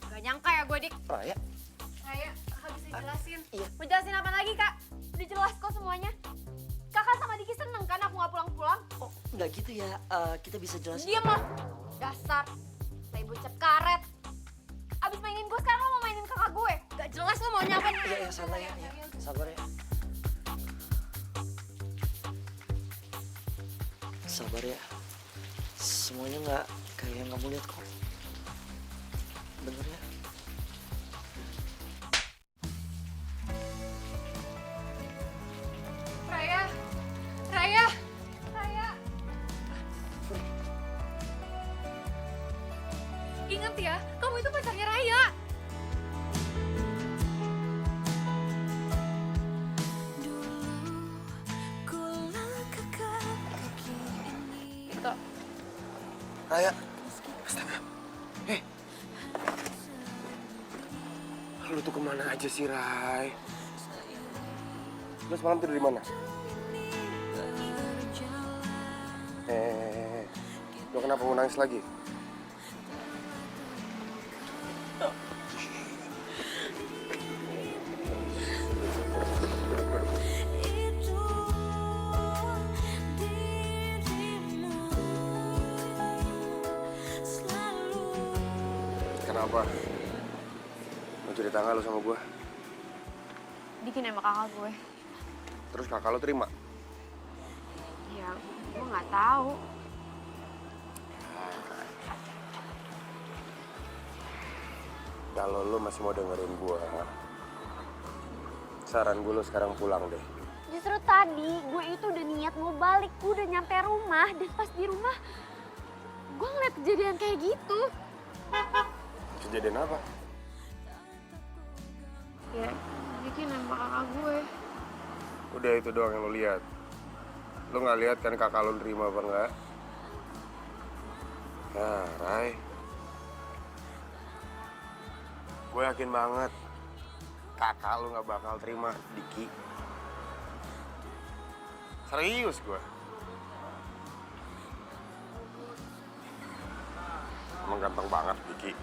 Gak nyangka ya gue, Dik. Raya? Raya, kakak bisa jelasin. Iya. Mau jelasin apa lagi, Kak? Udah jelas kok semuanya. Kakak sama Diki seneng kan aku gak pulang-pulang? Oh, nggak gitu ya. Kita bisa jelasin. Diam lah. Dasar. Tai bocah karet. Abis mainin gue sekarang lo mau mainin kakak gue. Gak jelas lo maunya apa. Iya, santai ya. Sabar ya. Sabar ya. Semuanya nggak kayak yang kamu lihat kok. Bener ya? Raya! Raya! Raya! Ingat ya, kamu itu pacarnya Raya. Ku langkahkan kaki ini. Dito, Raya, astaga. Lu tuh kemana aja sih, Ray? Lu semalam tidur di mana? Lu kenapa mau nangis lagi? Itu dirimu selalu. Karena Apa? Mau cerita nggak lo sama gue? Bikin sama kakak gue. Terus kakak lo terima? Ya, gue nggak tahu. Kalau lo masih mau dengerin gue, saran gue lo sekarang pulang deh. Justru tadi gue itu udah niat mau balik, gue udah nyampe rumah dan pas di rumah gue ngeliat kejadian kayak gitu. Kejadian apa? Ya, bikin sama kakak gue. Udah itu doang yang lo lihat. Lo nggak lihat kan kakak lo nerima apa enggak? Nah, Ray. Gue yakin banget kakak lo nggak bakal terima Diki. Serius gue. Emang ganteng banget Diki.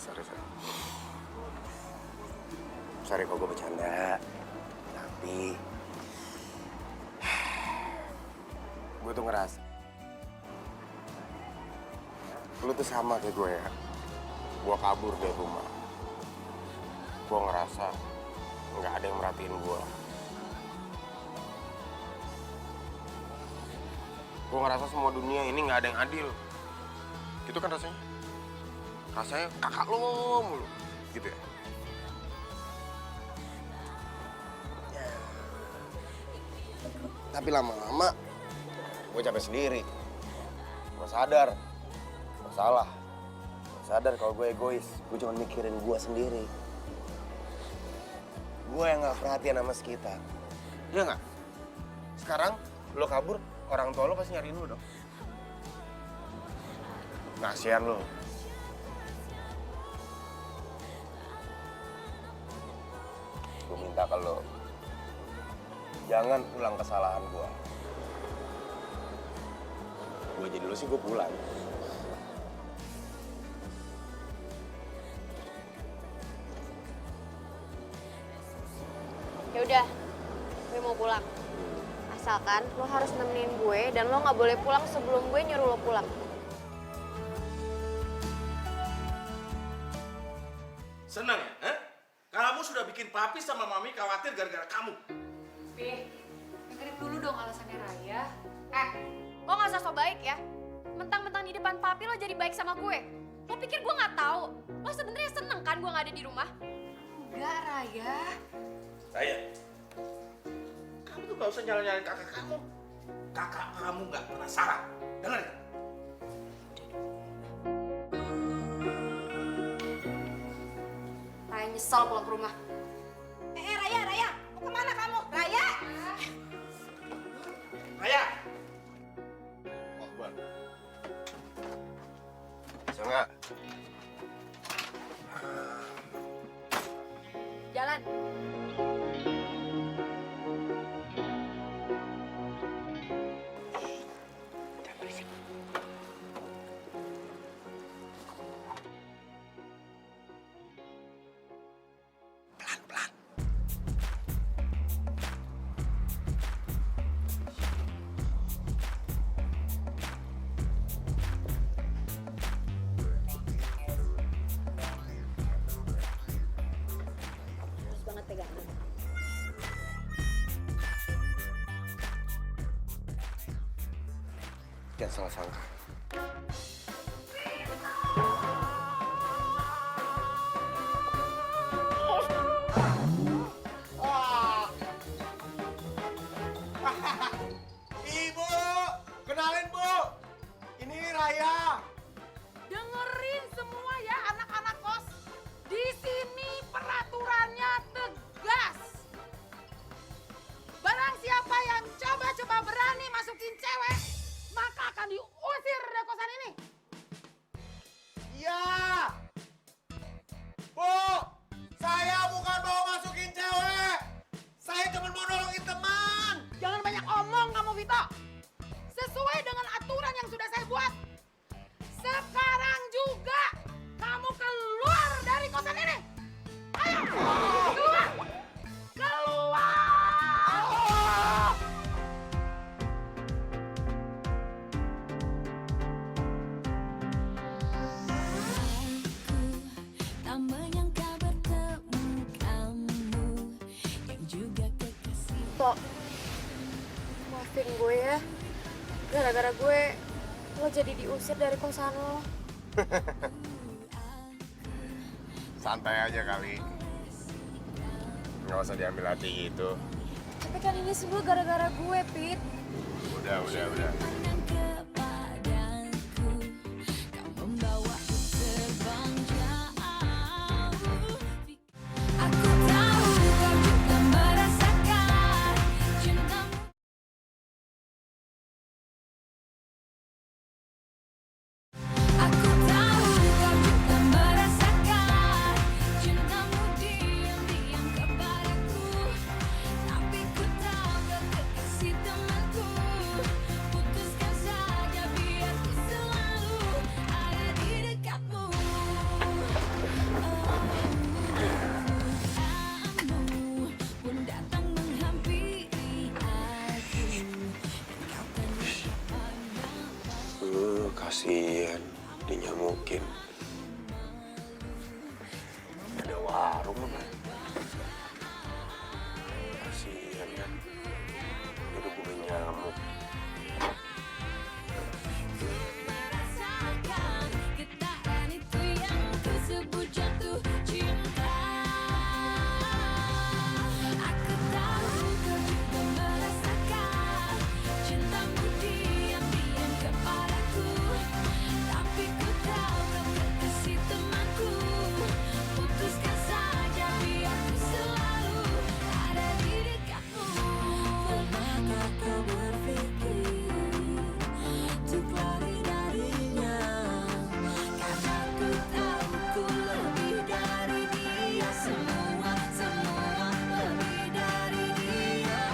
Sorry. Sorry kok gue bercanda. Tapi gue tuh ngerasa lu tuh sama kayak gue ya. Gue kabur dari rumah. Gue ngerasa nggak ada yang merhatiin gue. Gue ngerasa semua dunia ini nggak ada yang adil. Gitu kan rasanya? Rasanya kakak lo mulu, gitu ya? Tapi lama-lama gue capek sendiri. Gue sadar, gue salah. Gue sadar kalau gue egois. Gue cuma mikirin gue sendiri. Gue yang gak perhatian sama sekitar. Iya nggak? Sekarang lo kabur, orang tua lo pasti nyariin lo dong. Kasian lo. Gue minta ke lo, jangan ulang kesalahan gue. Gue jadi lo sih gue pulang. Ya udah, gue mau pulang. Asalkan lo harus nemenin gue dan lo nggak boleh pulang sebelum gue nyuruh lo pulang. Senang ya? Hah? Kamu sudah bikin papi sama mami khawatir gara-gara kamu. Pi, dengerin dulu dong alasannya Raya. Lo nggak usah so baik ya. Mentang-mentang di depan papi lo jadi baik sama gue. Lo pikir gue nggak tahu? Lo sebenarnya seneng kan gue nggak ada di rumah? Enggak, Raya. Saya, kamu tuh gak usah nyalain kakak kamu. Kakak kamu gak pernah salah. Dengar ya? Raya nyesel pulang ke rumah. Raya, mau kemana kamu? Raya! Raya! Oh, Bang. Bisa nggak? Jalan. Terus banget pegangan. Jangan salah sangka. Ibu, kenalin Bu. Ini Raya. Dengerin semua ya anak-anak kos. Di sini peraturannya tegas. Barang siapa yang coba-coba berani masukin cewek, maka akan diusir dari kosan ini. Iya. Bu, saya bukan mau masukin cewek. Saya cuma mau nolongin teman. Jangan banyak omong kamu, Vito. Sesuai dengan aturan yang sudah saya buat. Sekarang juga kamu keluar dari kosan ini. Ayo, keluar. Keluar. Po, maafin gue ya. Gara-gara gue, lo jadi diusir dari kosan lo. Santai aja kali. Nggak usah diambil hati gitu. Tapi kan ini semua gara-gara gue, Pit. Udah. Pandang kepadaku, kau membawaku terbang jauh. Aku tahu kau juga merasakan cintamu. Aku tahu kau juga merasakan cintamu diam-diam kepadaku. Tapi ku tahu kau kekasih temanku. Putuskan saja biar ku selalu ada di dekatmu. Kamu pun datang menghampiri aku. Kau kan Kasihan, dinyamukin. Ada warung apa? Kasihan kan, udah bukan nyamuk. merasakan getaran itu yang ku sebut jatuh cinta. Aku tahu kau juga merasakan cintamu diam-diam kepadaku. Tapi ku tahu kau kekasih temanku. Putuskan saja biar ku selalu ada di dekatmu. Pernahkah kau berpikir untuk lari darinya? Karena ku tahu ku lebih dari dia. Semua lebih dari dia.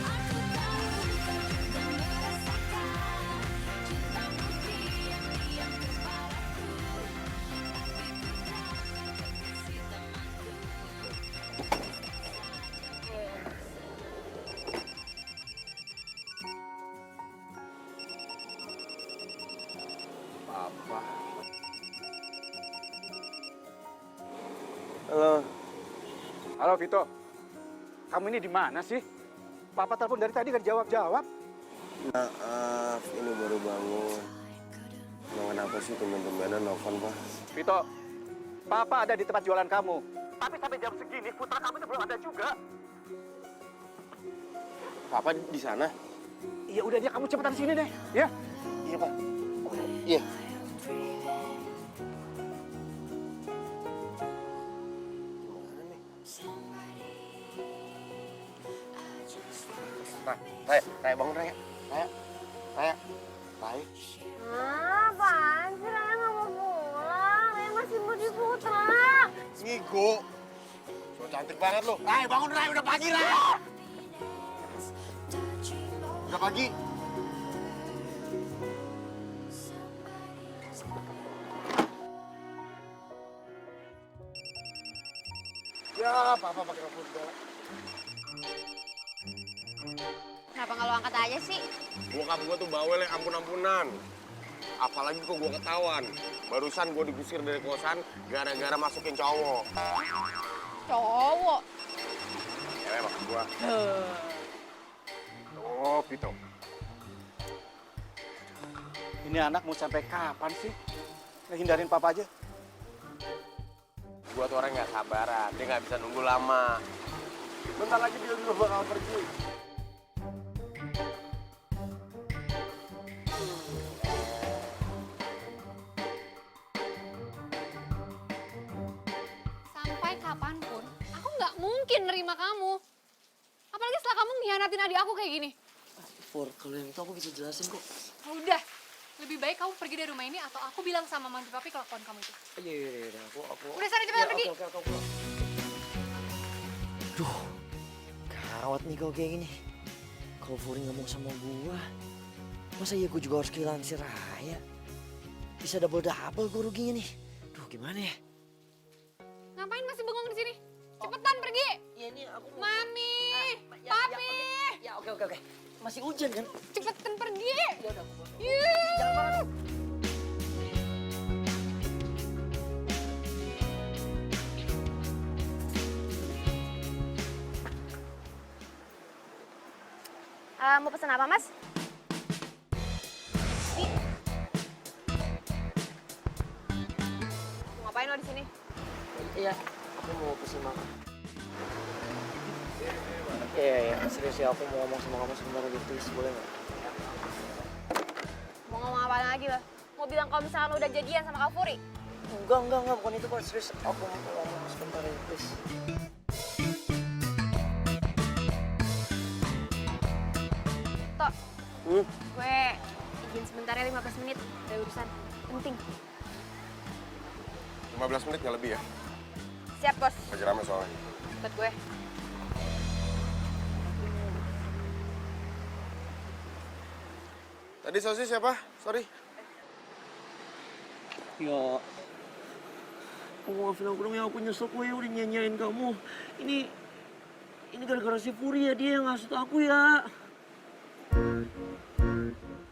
Aku tahu kau juga merasakan cintamu diam-diam kepadaku. Tapi ku tahu kau kekasih temanku. Apa? Halo. Halo Vito, kamu ini di mana sih? Papa telepon dari tadi gak jawab-jawab. Maaf, ini baru bangun. Emang kenapa sih teman-temannya nelfon, Pak? Vito, Papa ada di tempat jualan kamu. Tapi sampai jam segini, putra kamu itu belum ada juga. Papa di sana? Iya udah dia, kamu cepetan sini deh, ya. Iya, Pak. Iya. Raya bangun, Raya. Raya. Apaan sih, Raya nggak mau pulang? Raya masih mau di Putra. Ngigo. So cantik banget lo. Raya bangun, Raya. Udah pagi, Raya. Udah pagi. Ya, Papa pakai rambut segala. Kenapa nggak lo angkat aja sih? Bokap gua tuh bawel yang ampun-ampunan. Apalagi kok gua ketahuan. Barusan gua digusir dari kosan gara-gara masukin cowok. Cowok. Cewek maksud gua. Oh, Vito. Ini anak mau sampai kapan sih? Ngehindarin Papa aja. Gua tuh orang nggak sabaran, dia nggak bisa nunggu lama. Bentar lagi dia juga bakal pergi. Sampai kapanpun, aku nggak mungkin nerima kamu. Apalagi setelah kamu mengkhianatin adik aku kayak gini. For, kalau yang itu aku bisa jelasin kok. Udah, lebih baik kamu pergi dari rumah ini atau aku bilang sama mantu papi kelakuan kamu itu. Iya, aku. Udah sana cepetan pergi. Oke, aku pulang. Duh, gawat nih kalau kayak gini. Kalau Furi ngomong sama gua, masa iya gua juga harus kehilangan si Raya? bisa double-double gue ruginya nih. Duh, gimana ya? Ngapain masih bengong di sini? Cepetan pergi. Ya ini aku mau... Mami, Ya, Papi, Ya, oke. Masih hujan kan? cepetan pergi. Ya udah. Yuh. Jangan banget. Mau pesen apa, Mas? Mau ngapain lo di sini? Iya, aku mau pesen makan. Iya, serius ya, aku mau ngomong sama kamu sebentar lagi, please, boleh nggak? Mau ngomong apa lagi lo? Mau bilang kalau misalnya lo udah jadian sama Kak Furi? Enggak, bukan itu kok, serius. Aku mau ngomong sebentar lagi, please. Tok, gue izin sebentar ya 15 menit. Ada urusan penting. 15 menit nggak lebih ya? Siap, Bos. Lagi rame soalnya. Ikut gue. Tadi sosis siapa? Sorry. Ya, aku maafin aku dong ya, aku nyesel gue udah nyanyain kamu. Ini gara-gara si Furi ya, dia yang ngasut aku ya.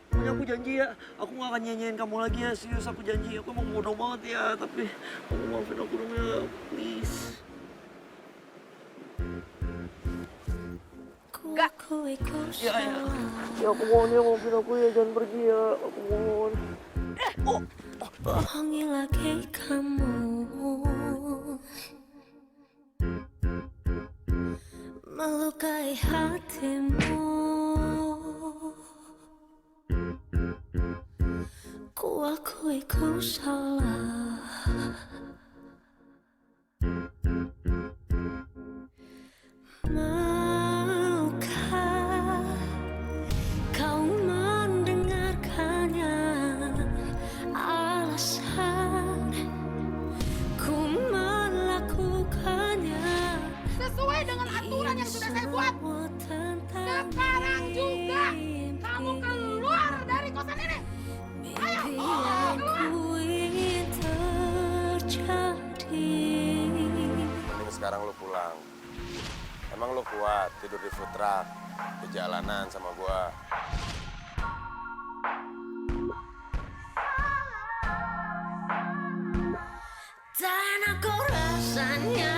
Pokoknya aku janji ya, aku gak akan nyanyain kamu lagi ya, serius aku janji. Aku emang bodoh banget ya, tapi aku maafin aku dong ya, please. Enggak. Ya aku mohon ya, maafin aku ya, jangan pergi ya, aku mohon. bohongi lagi kamu, melukai hatimu. Ku akui ku salah. Maukah kau mendengarkannya? Alasan ku melakukannya Sesuai dengan aturan yang sudah saya buat. Sekarang juga kamu keluar dari kosan ini. Ayo, keluar. ingin terjadi. Mending sekarang lu pulang. Emang lu kuat tidur di food truck, di jalanan sama gua? Tak enak kok rasanya.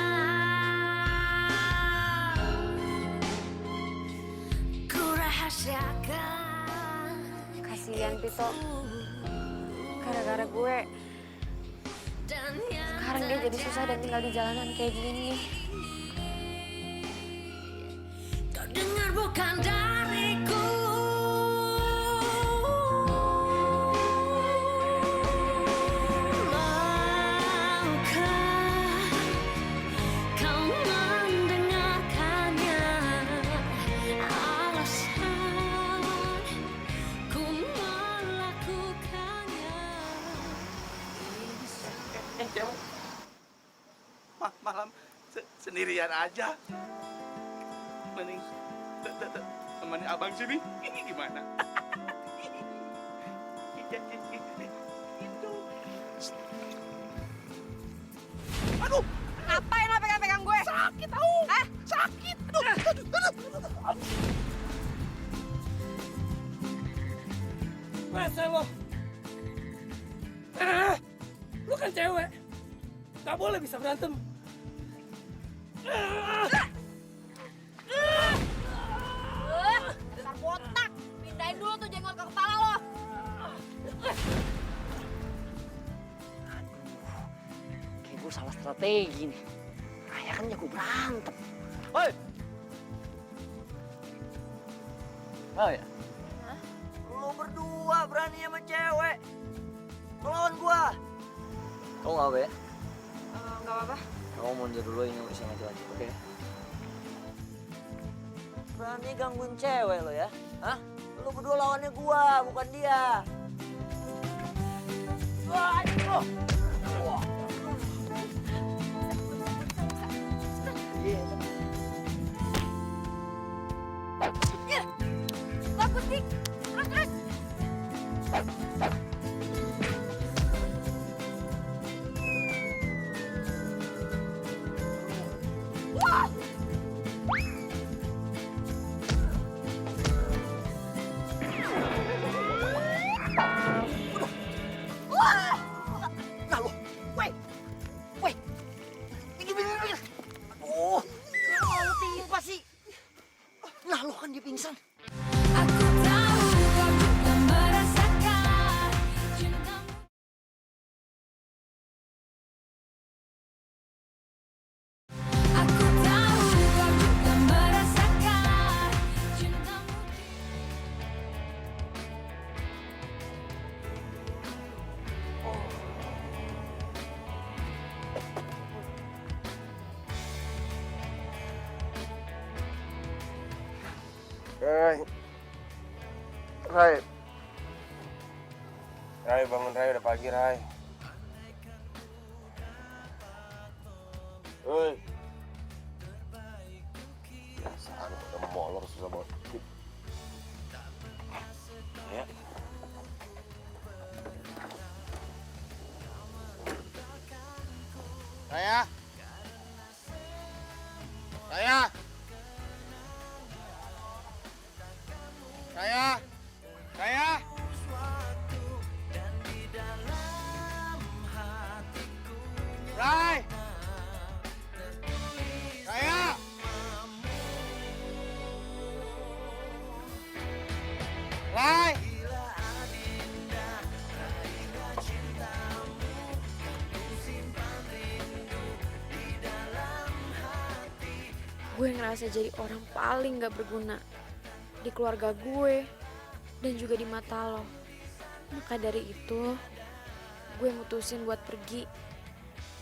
Ku rahasiakan. Kasihan Pito. Gara-gara gue, sekarang dia jadi susah dan tinggal di jalanan kayak gini. Kau dengar bukan dariku. Maukah kau mendengarkannya? Alasan ku melakukannya. Cewek. Malam sendirian aja. Mending temenin abang sini. Ini gimana? Itu. Aduh, Ngapain lo pegang-pegang gue? sakit tahu. Hah? Sakit. Aduh. Masa lo? Lu kan cewek. Gak boleh bisa berantem. Dasar botak. Pindahin dulu tuh jenggot ke kepala lo. Kayak gue salah strategi nih. Raya kan jago berantem. Oi! Oh ya? Hah? Lo berdua berani sama cewek. Melawan gua. Kau nggak apa ya? Gak apa-apa. Kamu mundur dulu ini bisa maju-maju, oke? Berani gangguin cewek lo ya? Hah? Lo berdua lawannya gua, bukan dia. Wah, aduh. Wah. Bagus nih. Terus. Rai. Rai. Rai, bangun Rai, udah pagi Rai. Woi. Biasaan udah molor susah banget. Ya. Raya. Raya. Raya. Raya. Rai. Raya. Rai. Gue ngerasa jadi orang paling gak berguna di keluarga gue dan juga di mata lo. Maka dari itu, gue mutusin buat pergi.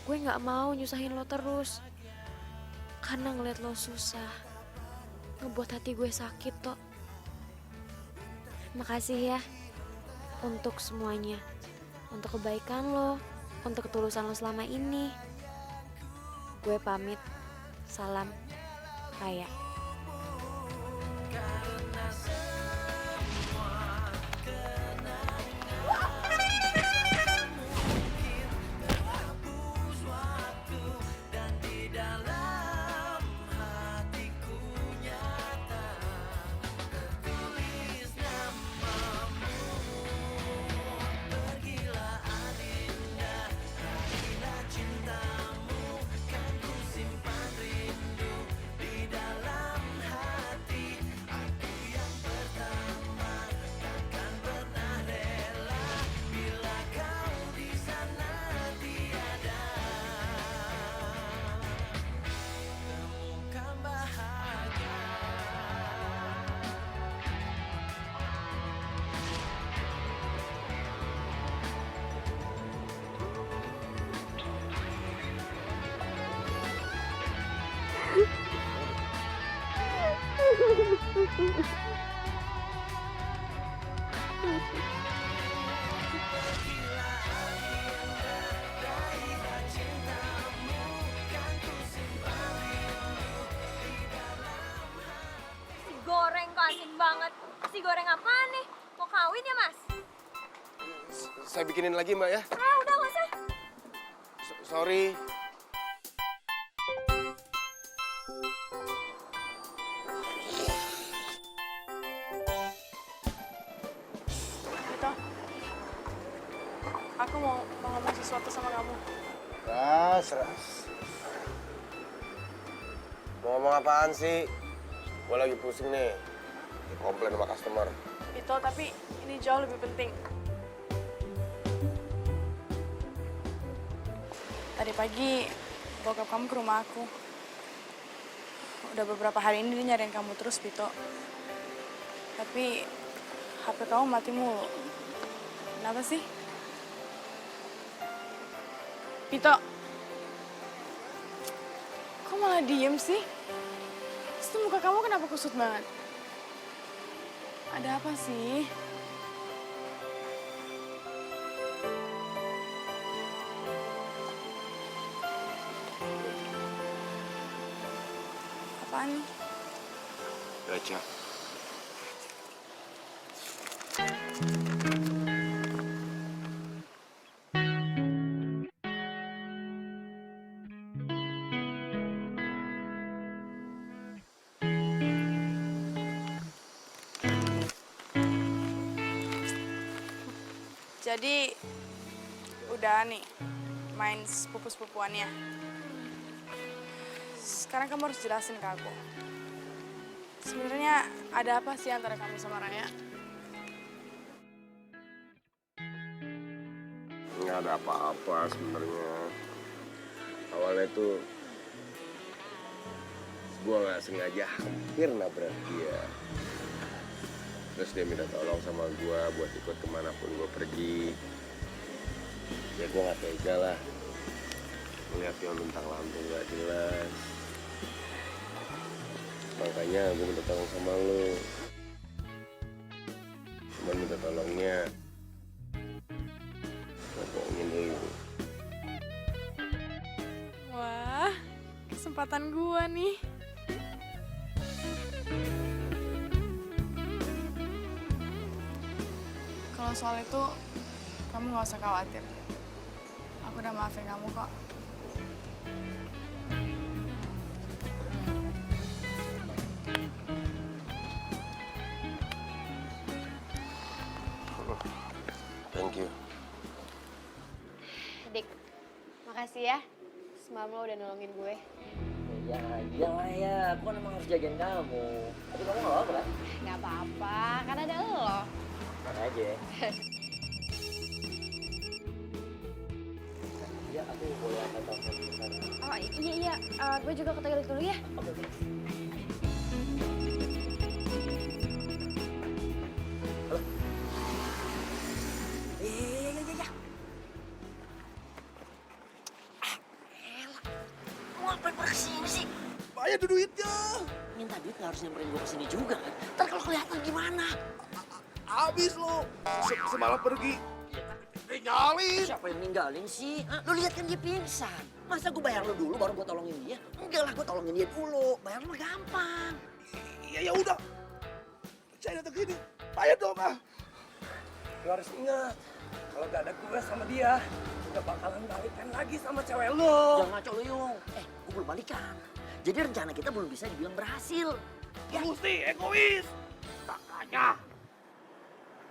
Gue gak mau nyusahin lo terus. Karena ngeliat lo susah, ngebuat hati gue sakit toh. Makasih ya untuk semuanya. Untuk kebaikan lo, untuk ketulusan lo selama ini. Gue pamit. Salam. Raya. Goreng kok asik banget. Si goreng apaan nih? Mau kawin ya, Mas? Saya bikinin lagi, Mbak ya. Ah, udah nggak usah. Sorry. Vito, aku mau ngomong sesuatu sama kamu. Ras. Mau ngomong apaan sih? Gue lagi pusing nih. Komplain sama customer. Vito, tapi ini jauh lebih penting. Tadi pagi, bokap kamu ke rumah aku. Udah beberapa hari ini dia nyariin kamu terus, Vito. Tapi HP kamu mati mulu. Kenapa sih? Vito, kok malah diem sih? Terus muka kamu kenapa kusut banget? Ada apa sih? Apaan nih? Baca. Jadi, udah nih, main sepupu-sepupuannya. Sekarang kamu harus jelasin ke aku. Sebenarnya ada apa sih antara kamu sama Raya? Nggak ada apa-apa sebenarnya. Awalnya tuh gue nggak sengaja hampir nabrak dia. Terus dia minta tolong sama gue buat ikut kemanapun gue pergi. Ya gue nggak tega lah. Ngeliat dia luntang-lantung nggak jelas. Makanya gue minta tolong sama lo. Cuma minta tolongnya buat bohongin lu. Wah, kesempatan gua nih. Kalau soal itu, kamu gak usah khawatir. Aku udah maafin kamu kok. Thank you. Dik, makasih ya. Semalam lo udah nolongin gue. Ya, iyalah ya. Aku kan emang harus jagain kamu. Tapi kamu nggak apa-apa kan? Gak apa-apa, kan ada lo. Mana aja ya. Ya, aku boleh angkat telepon sekarang. Oh iya, gue juga ke toilet dulu ya. Oke, oke. Halo. Ya. Elah. Lu ngapain pada kesini sih? Bayar tuh duitnya. Minta duit nggak harus nyamperin gue kesini juga kan? Ntar kalau kelihatan gimana? Habis lo. Semalam pergi. Tinggalin. Siapa yang ninggalin sih? Hah? Lu lihat kan dia pingsan. Masa gue bayar lu dulu baru gue tolongin dia? Enggak lah, gue tolongin dia dulu. Bayar lu mah gampang. Ya udah. Saya datang sini. Bayar dong ah. Lu harus ingat, kalau gak ada gue sama dia, udah bakalan balikan lagi sama cewek lu. Jangan ngaco lu, Yung. Gue belum balikan. Jadi rencana kita belum bisa dibilang berhasil. Lu sih egois. Makanya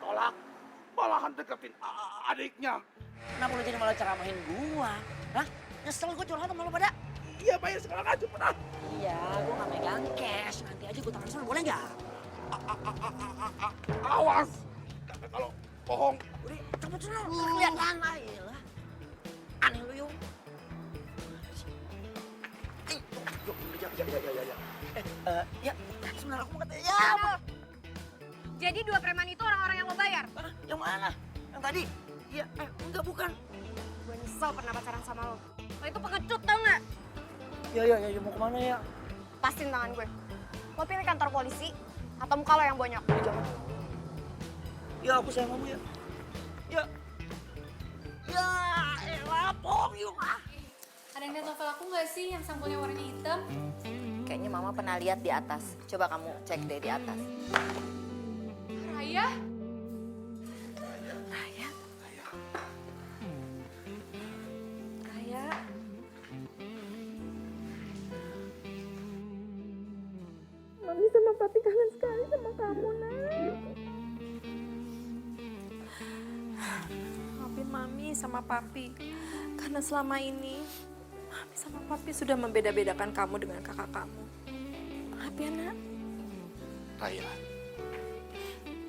tolak, malahan deketin adiknya. Kenapa lu jadi malah ceramahin gua? Hah? Nyesel gua curhat sama lu pada? Iya bayar sekarang aja pernah. Iya, gua gak megang cash. Nanti aja gua transfer, boleh nggak? Awas. Kalau bohong. Udah, cepet sana. Kelihatan lah. Aneh lu, Yung. Ya. Sebenarnya aku mau katanya. Ya. Jadi 2 preman itu orang-orang yang lo bayar? Hah? Yang mana? Yang tadi? Iya, enggak bukan. Gue nyesel pernah pacaran sama lo. Lo itu pengecut tau nggak? Ya, mau kemana ya? Lepasin tangan gue. Lo pilih kantor polisi atau muka lo yang bonyok? Jangan. Ya, aku sayang kamu ya. Ya. Ya, elah, bohong Yung. Ada yang lihat novel aku nggak sih yang sampulnya warnanya hitam? Kayaknya mama pernah lihat di atas. Coba kamu cek deh di atas. Raya? Raya? Mami sama papi kangen sekali sama kamu, Nak. Maafin Mami sama papi. Karena selama ini, Mami sama papi sudah membeda-bedakan kamu dengan kakak kamu. Maaf ya, Nak. Raya,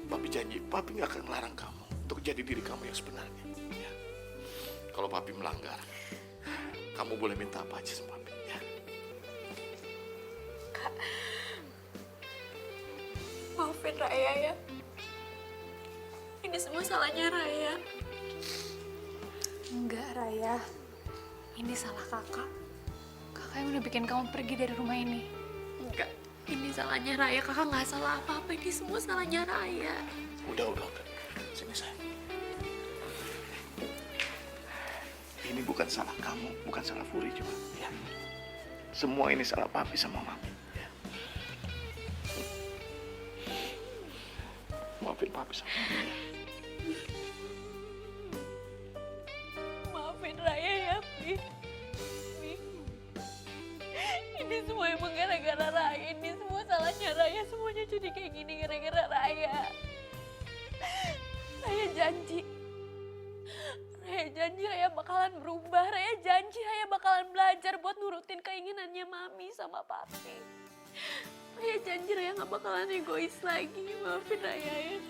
papi janji, papi nggak akan melarang kamu untuk jadi diri kamu yang sebenarnya. Ya. Kalau papi melanggar, kamu boleh minta apa aja sama papi. Ya. Kak, maafin Raya ya. Ini semua salahnya Raya. Enggak, Raya. Ini salah kakak. Kakak yang udah bikin kamu pergi dari rumah ini. Enggak, ini salahnya Raya. Kakak nggak salah apa-apa. Ini semua salahnya Raya. Udah. Sini sayang. Ini bukan salah kamu, bukan salah Furi juga. Ya. Semua ini salah papi sama mami. Ya. Maafin papi sama mami. Ya. Maafin Raya ya, Pi. Ini semua emang gara-gara Raya. Ini semua salahnya Raya. Semuanya jadi kayak gini gara-gara Raya. Raya janji Raya bakalan berubah. Raya janji Raya bakalan belajar buat nurutin keinginannya Mami sama Papi. Raya janji Raya gak bakalan egois lagi. Maafin Raya ya.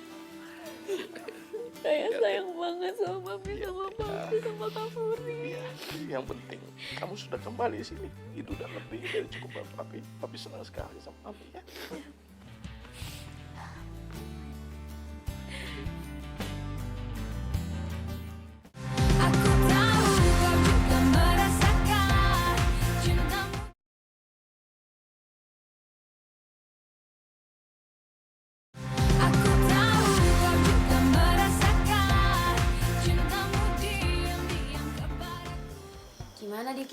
Raya sayang banget sama Mami, sama Papi, sama Kak Furi. Iya, yang penting kamu sudah kembali sini. Itu udah lebih dari cukup buat papi. Papi senang sekali sama papi ya. Aku tahu kau juga merasakan cintamu. Aku tahu kau juga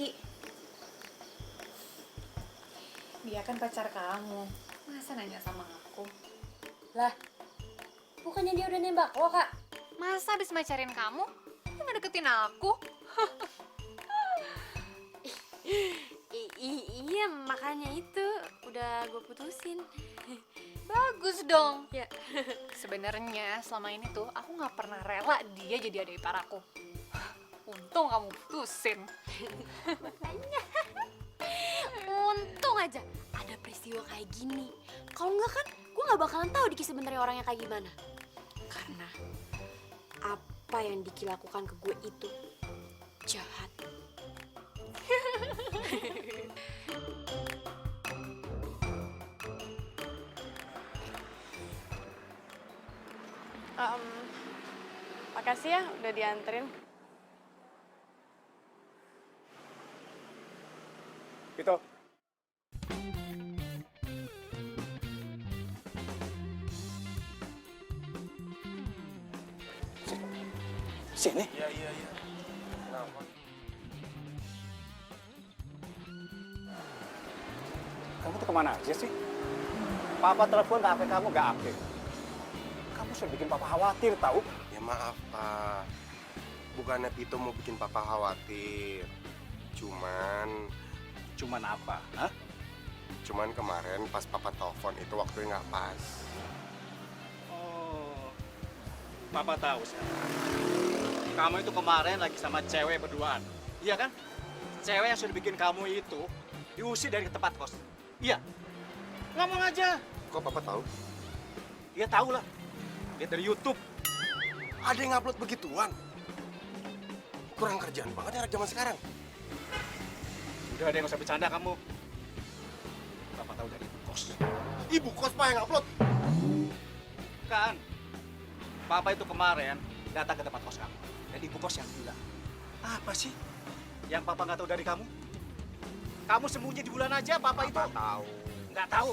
Ki. Dia kan pacar kamu. Masa nanya sama aku? Lah, bukannya dia udah nembak lo, Kak? Masa abis macarin kamu, dia nggak deketin aku? Iya, makanya itu udah gue putusin. Bagus dong. Ya. Sebenarnya selama ini tuh aku nggak pernah rela dia jadi adik ipar aku. Untung kamu putusin. Untung aja ada peristiwa kayak gini. Kalau enggak kan gue nggak bakalan tahu Diki sebenarnya orangnya kayak gimana. Karena apa yang Diki lakukan ke gue itu jahat. Makasih ya udah dianterin. Vito. Sini. Iya. Kenapa? Kamu tuh kemana aja sih? Papa telepon ke HP kamu gak aktif. Kamu sudah bikin papa khawatir tahu? Ya maaf, Pak. Bukannya Vito mau bikin papa khawatir. Cuman apa? Hah? Cuman kemarin pas papa telepon itu waktunya nggak pas. Oh, papa tahu sekarang. Kamu itu kemarin lagi sama cewek berduaan, iya kan? Cewek yang sudah bikin kamu itu diusir dari tempat kos. Iya. Ngomong aja. Kok papa tahu? Iya tahu lah. Lihat dari YouTube. Ada yang upload begituan? Kurang kerjaan banget ya anak zaman sekarang. Udah ada yang usah bercanda kamu. Papa tahu dari kos. Ibu kos Pak yang upload. Kan, papa itu kemarin datang ke tempat kos kamu. Dan ibu kos yang bilang, apa sih yang papa nggak tahu dari kamu? Kamu sembunyi di bulan aja, papa itu. Papa tahu. Nggak tahu.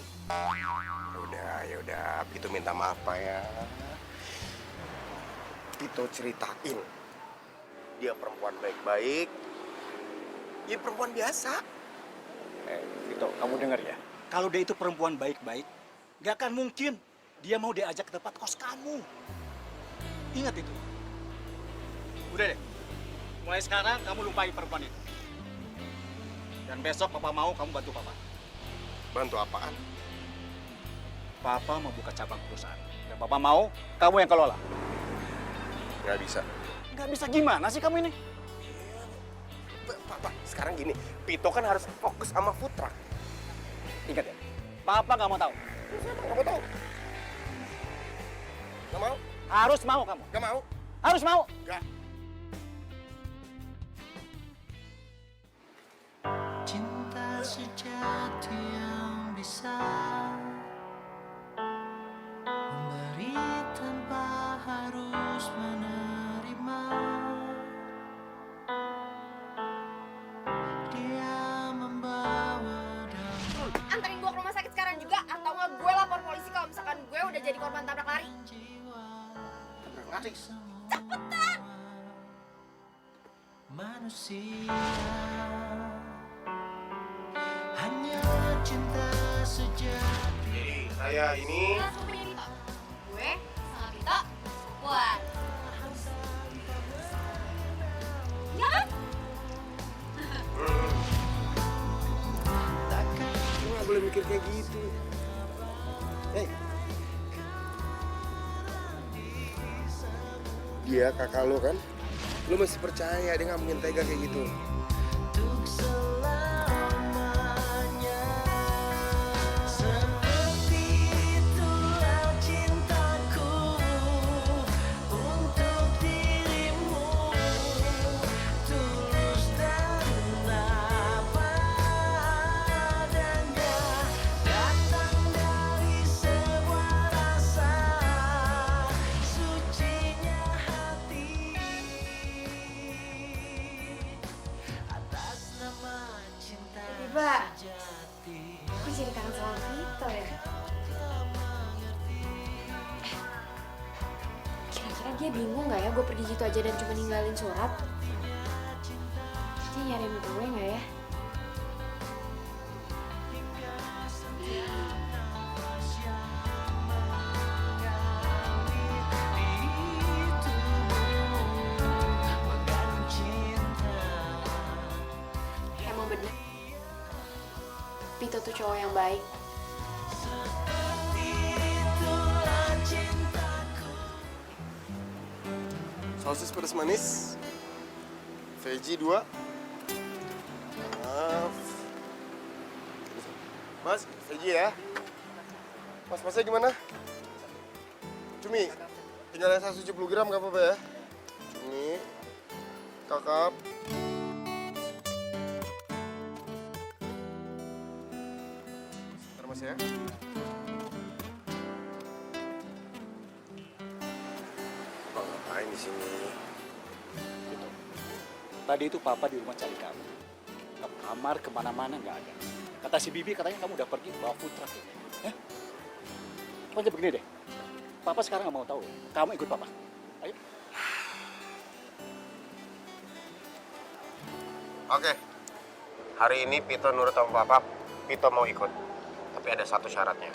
Yaudah, Vito minta maaf Pak ya. Vito ceritain, dia perempuan baik-baik, dia perempuan biasa. Vito, kamu dengar ya? Kalau dia itu perempuan baik-baik, nggak akan mungkin dia mau diajak ke tempat kos kamu. Ingat itu. Udah deh, mulai sekarang kamu lupain perempuan itu. Dan besok papa mau kamu bantu papa. Bantu apaan? Papa mau buka cabang perusahaan. Dan papa mau kamu yang kelola. Nggak bisa. Nggak bisa gimana sih kamu ini? Pak, sekarang gini, Vito kan harus fokus sama food truck. Ingat ya, papa nggak mau tahu. Nggak mau tahu. Nggak mau? Harus mau kamu. Nggak mau? Harus mau. Nggak. Cinta sejati yang bisa memberi tanpa harus menerima. Dia membawa damai. Anterin gue ke rumah sakit sekarang juga atau nggak gue lapor polisi kalau misalkan gue udah jadi korban tabrak lari. Lari. Cepetan! Manusia hanya cinta sejati. Jadi saya ini Gue sama Vito buat. Ya kan? lu nggak boleh mikir kayak gitu. Dia kakak lo kan? Lu masih percaya dia nggak mungkin tega kayak gitu. Untuk selamanya seperti itulah cintaku untuk dirimu, tulus dan apa adanya, datang dari sebuah rasa sucinya hati atas nama cinta Tiba, sejati. gue jadi kangen sama Vito ya. Kira-kira dia bingung nggak ya gue pergi gitu aja dan cuma ninggalin surat? Dia nyariin gue nggak ya? Emang bener. Vito tuh cowok yang baik. Sosis pedas manis. Veggie 2. Maaf. Mas, veggie ya. Masnya gimana? Cumi, tinggal yang 170 gram gak apa-apa ya. Cumi, kakap. Sebentar mas ya. Bang, ngapain di sini? Gitu. Tadi itu papa di rumah cari kamu. Ke kamar kemana-mana nggak ada. Kata si Bibi katanya kamu udah pergi bawa food truck ini. Ya? Pokoknya begini deh. Papa sekarang nggak mau tahu. Kamu ikut papa. Ayo. Oke. Hari ini Pito nurut sama papa. Pito mau ikut. Tapi ada satu syaratnya.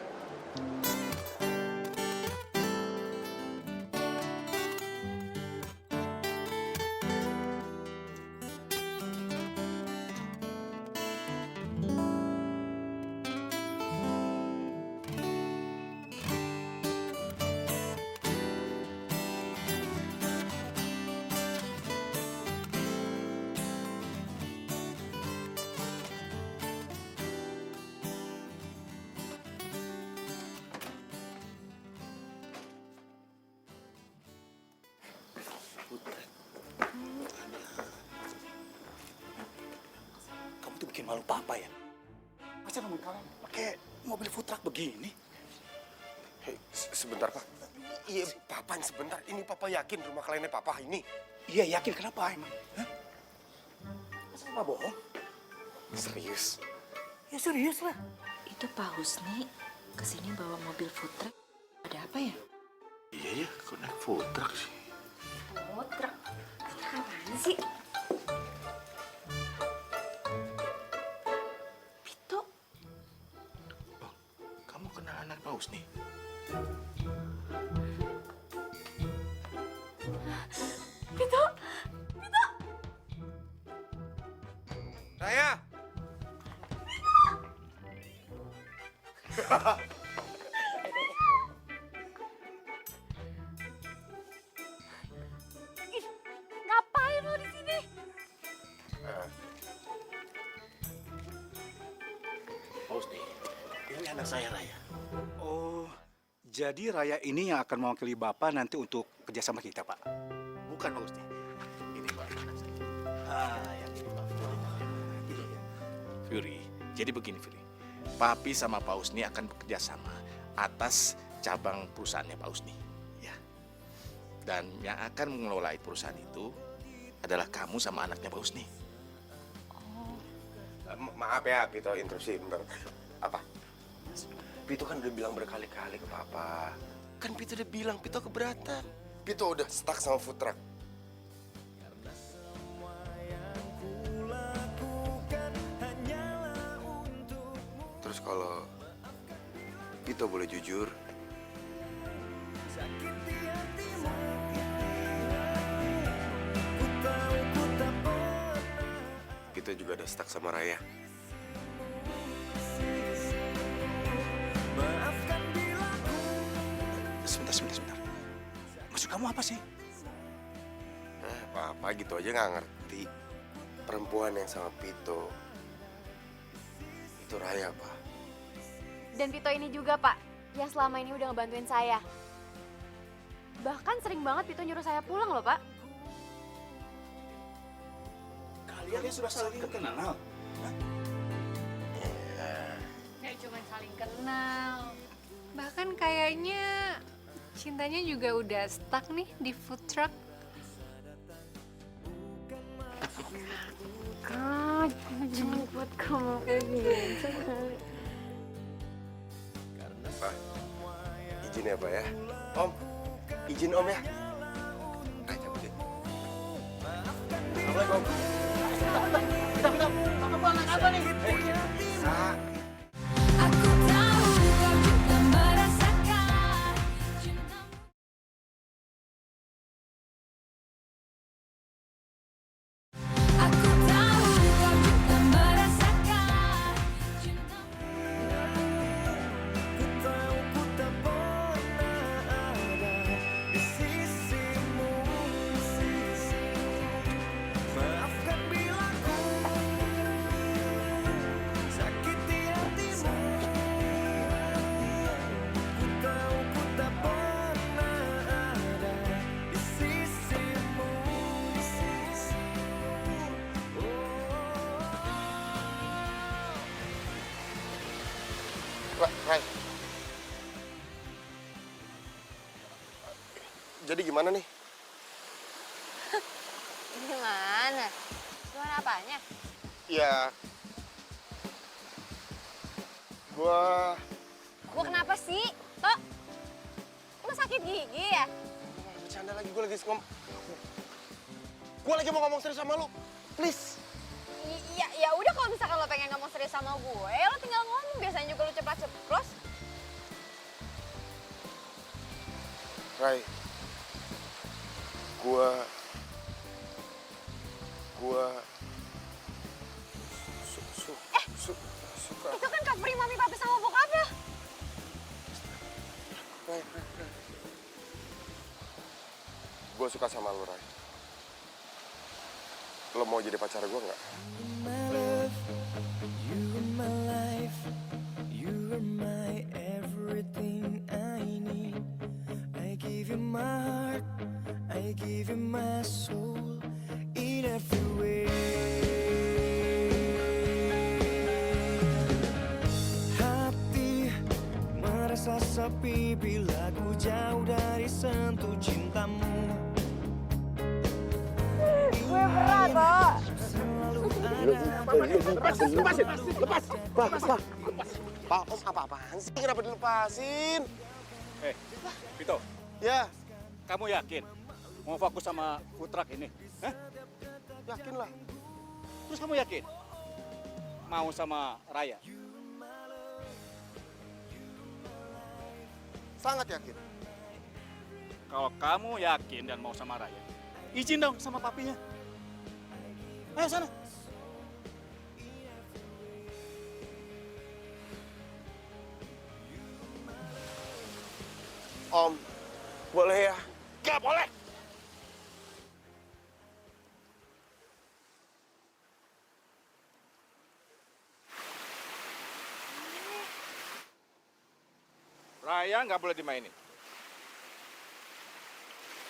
Kamu tuh bikin malu papa ya. Masa namun kalian pakai mobil food truck begini? Hei, sebentar pak. Iya, papa sebentar. Ini papa yakin rumah kliennya papa ini. Iya yakin, kenapa emang? Hah? Masa papa bohong? Serius? Ya serius lah. Itu Pak Husni kesini bawa mobil food truck. Ada apa ya? Iya ya, kok naik food truck sih? Oh, truk. Truk apaan sih? Pito, Oh, kamu kenal anak Paus nih? Vito! Raya! Ngapain lo di sini? Paus nih, ini anak saya Raya. Oh, jadi Raya ini yang akan mewakili Bapak nanti untuk kerjasama kita, Pak? Bukan Paus nih. Ini Pak anak saya. Ah, yang ini Pak. Iya. Fury, jadi begini Fury. Papi sama Pak Usni akan bekerja sama atas cabang perusahaannya Pak Usni. Ya. Dan yang akan mengelola perusahaan itu adalah kamu sama anaknya Pak Usni. Maaf ya, Pito interupsi bentar. Apa? Pito kan udah bilang berkali-kali ke papa. Kan Pito udah bilang Pito keberatan. Pito udah stuck sama food truck. Terus kalau Pito boleh jujur, Pito juga udah stuck sama Raya. Sebentar. Maksud kamu apa sih? Apa gitu aja nggak ngerti. Perempuan yang sama Pito itu Raya, Pak. Dan Vito ini juga, Pak, yang selama ini udah ngebantuin saya. Bahkan sering banget Vito nyuruh saya pulang loh, Pak. Kalian sudah saling kenal. Gak cuma saling kenal. Bahkan kayaknya cintanya juga udah stuck nih di food truck. Kak, jangan buat kamu kayak gini. Pak, izin ya Pak ya. Om, izin Om ya. Ayo cabut ya. Assalamualaikum. Rai. Jadi gimana nih? Gimana? Gimana apanya? Ya, gua Gua kenapa sih? Tok, lu sakit gigi ya? bercanda lagi, gue lagi Gue lagi mau ngomong serius sama lu. Please. Ya udah kalau misalkan lo pengen ngomong serius sama gue, ya lo tinggal ngomong. Biasanya juga lo ceplos-ceplos. Rai. Gua suka. Itu kan cover mami papi sama bokap lo. Rai. Gue suka sama lu, Rai. Lo mau jadi pacar gue nggak? Hati merasa sepi bila ku jauh dari sentuh cintamu. Gue berat, Tok. Lepas. Pak, Om apa-apaan sih? Kenapa dilepasin? Vito, Ya, kamu yakin mau fokus sama food truck ini? Hah? yakin lah. Terus kamu yakin mau sama Raya? Sangat yakin. Kalau kamu yakin dan mau sama Raya, izin dong sama papinya. Ayo sana. Om, boleh ya? Gak boleh. Raya nggak boleh dimainin.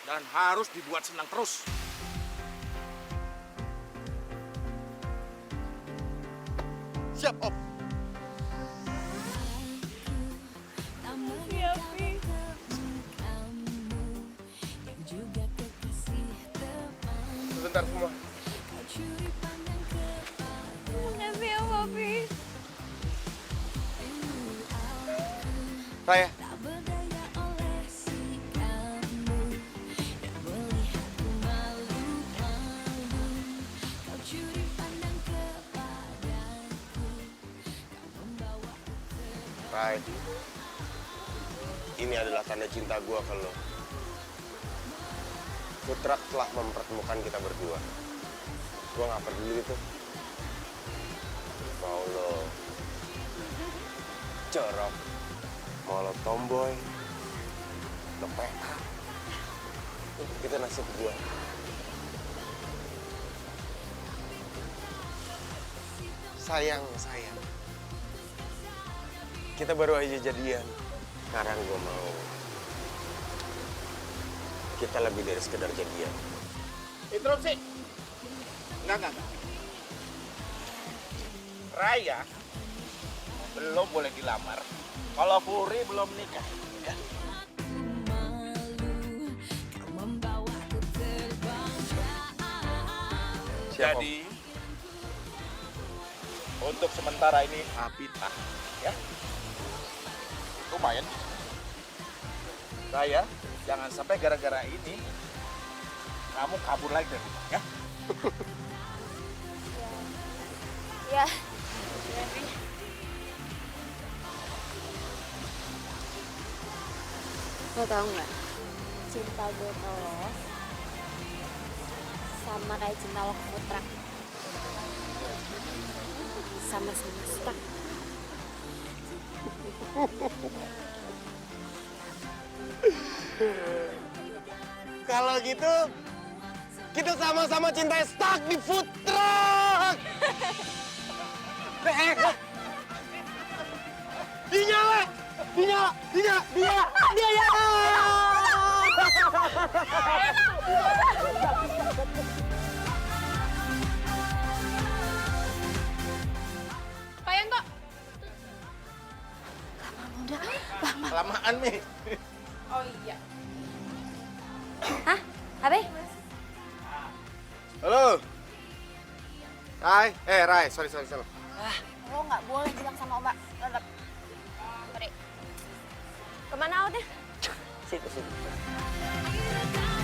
Dan harus dibuat senang terus. Siap, Om. Sebentar semua. Makasih ya, papi. Raya. Rai, ini adalah tanda cinta gua ke lo. Food truck telah mempertemukan kita berdua. Gua nggak peduli itu. Mau lo jorok, mau lo tomboy, lo PK, itu nasib gua. Sayang. Kita baru aja jadian. Sekarang gue mau kita lebih dari sekedar jadian. Interupsi. Enggak. Raya belum boleh dilamar kalau Puri belum nikah. Ya. Jadi untuk sementara ini Apita, ya. Lumayan. Raya, jangan sampai gara-gara ini kamu kabur lagi dari rumah, ya. Ya. Lo tau nggak? Cinta gue ke lo sama kayak cinta lo ke Putra. Sama-sama stuck. Kalau gitu, kita sama-sama cinta stuck di food truck. Dinyala. Kalian kok? apaan, Mi? Oh iya. Hah? Apa? Halo. Rai, sorry. Lo nggak boleh bilang sama Mbak. Tetap. Sorry. Kemana outnya? Situ. Kita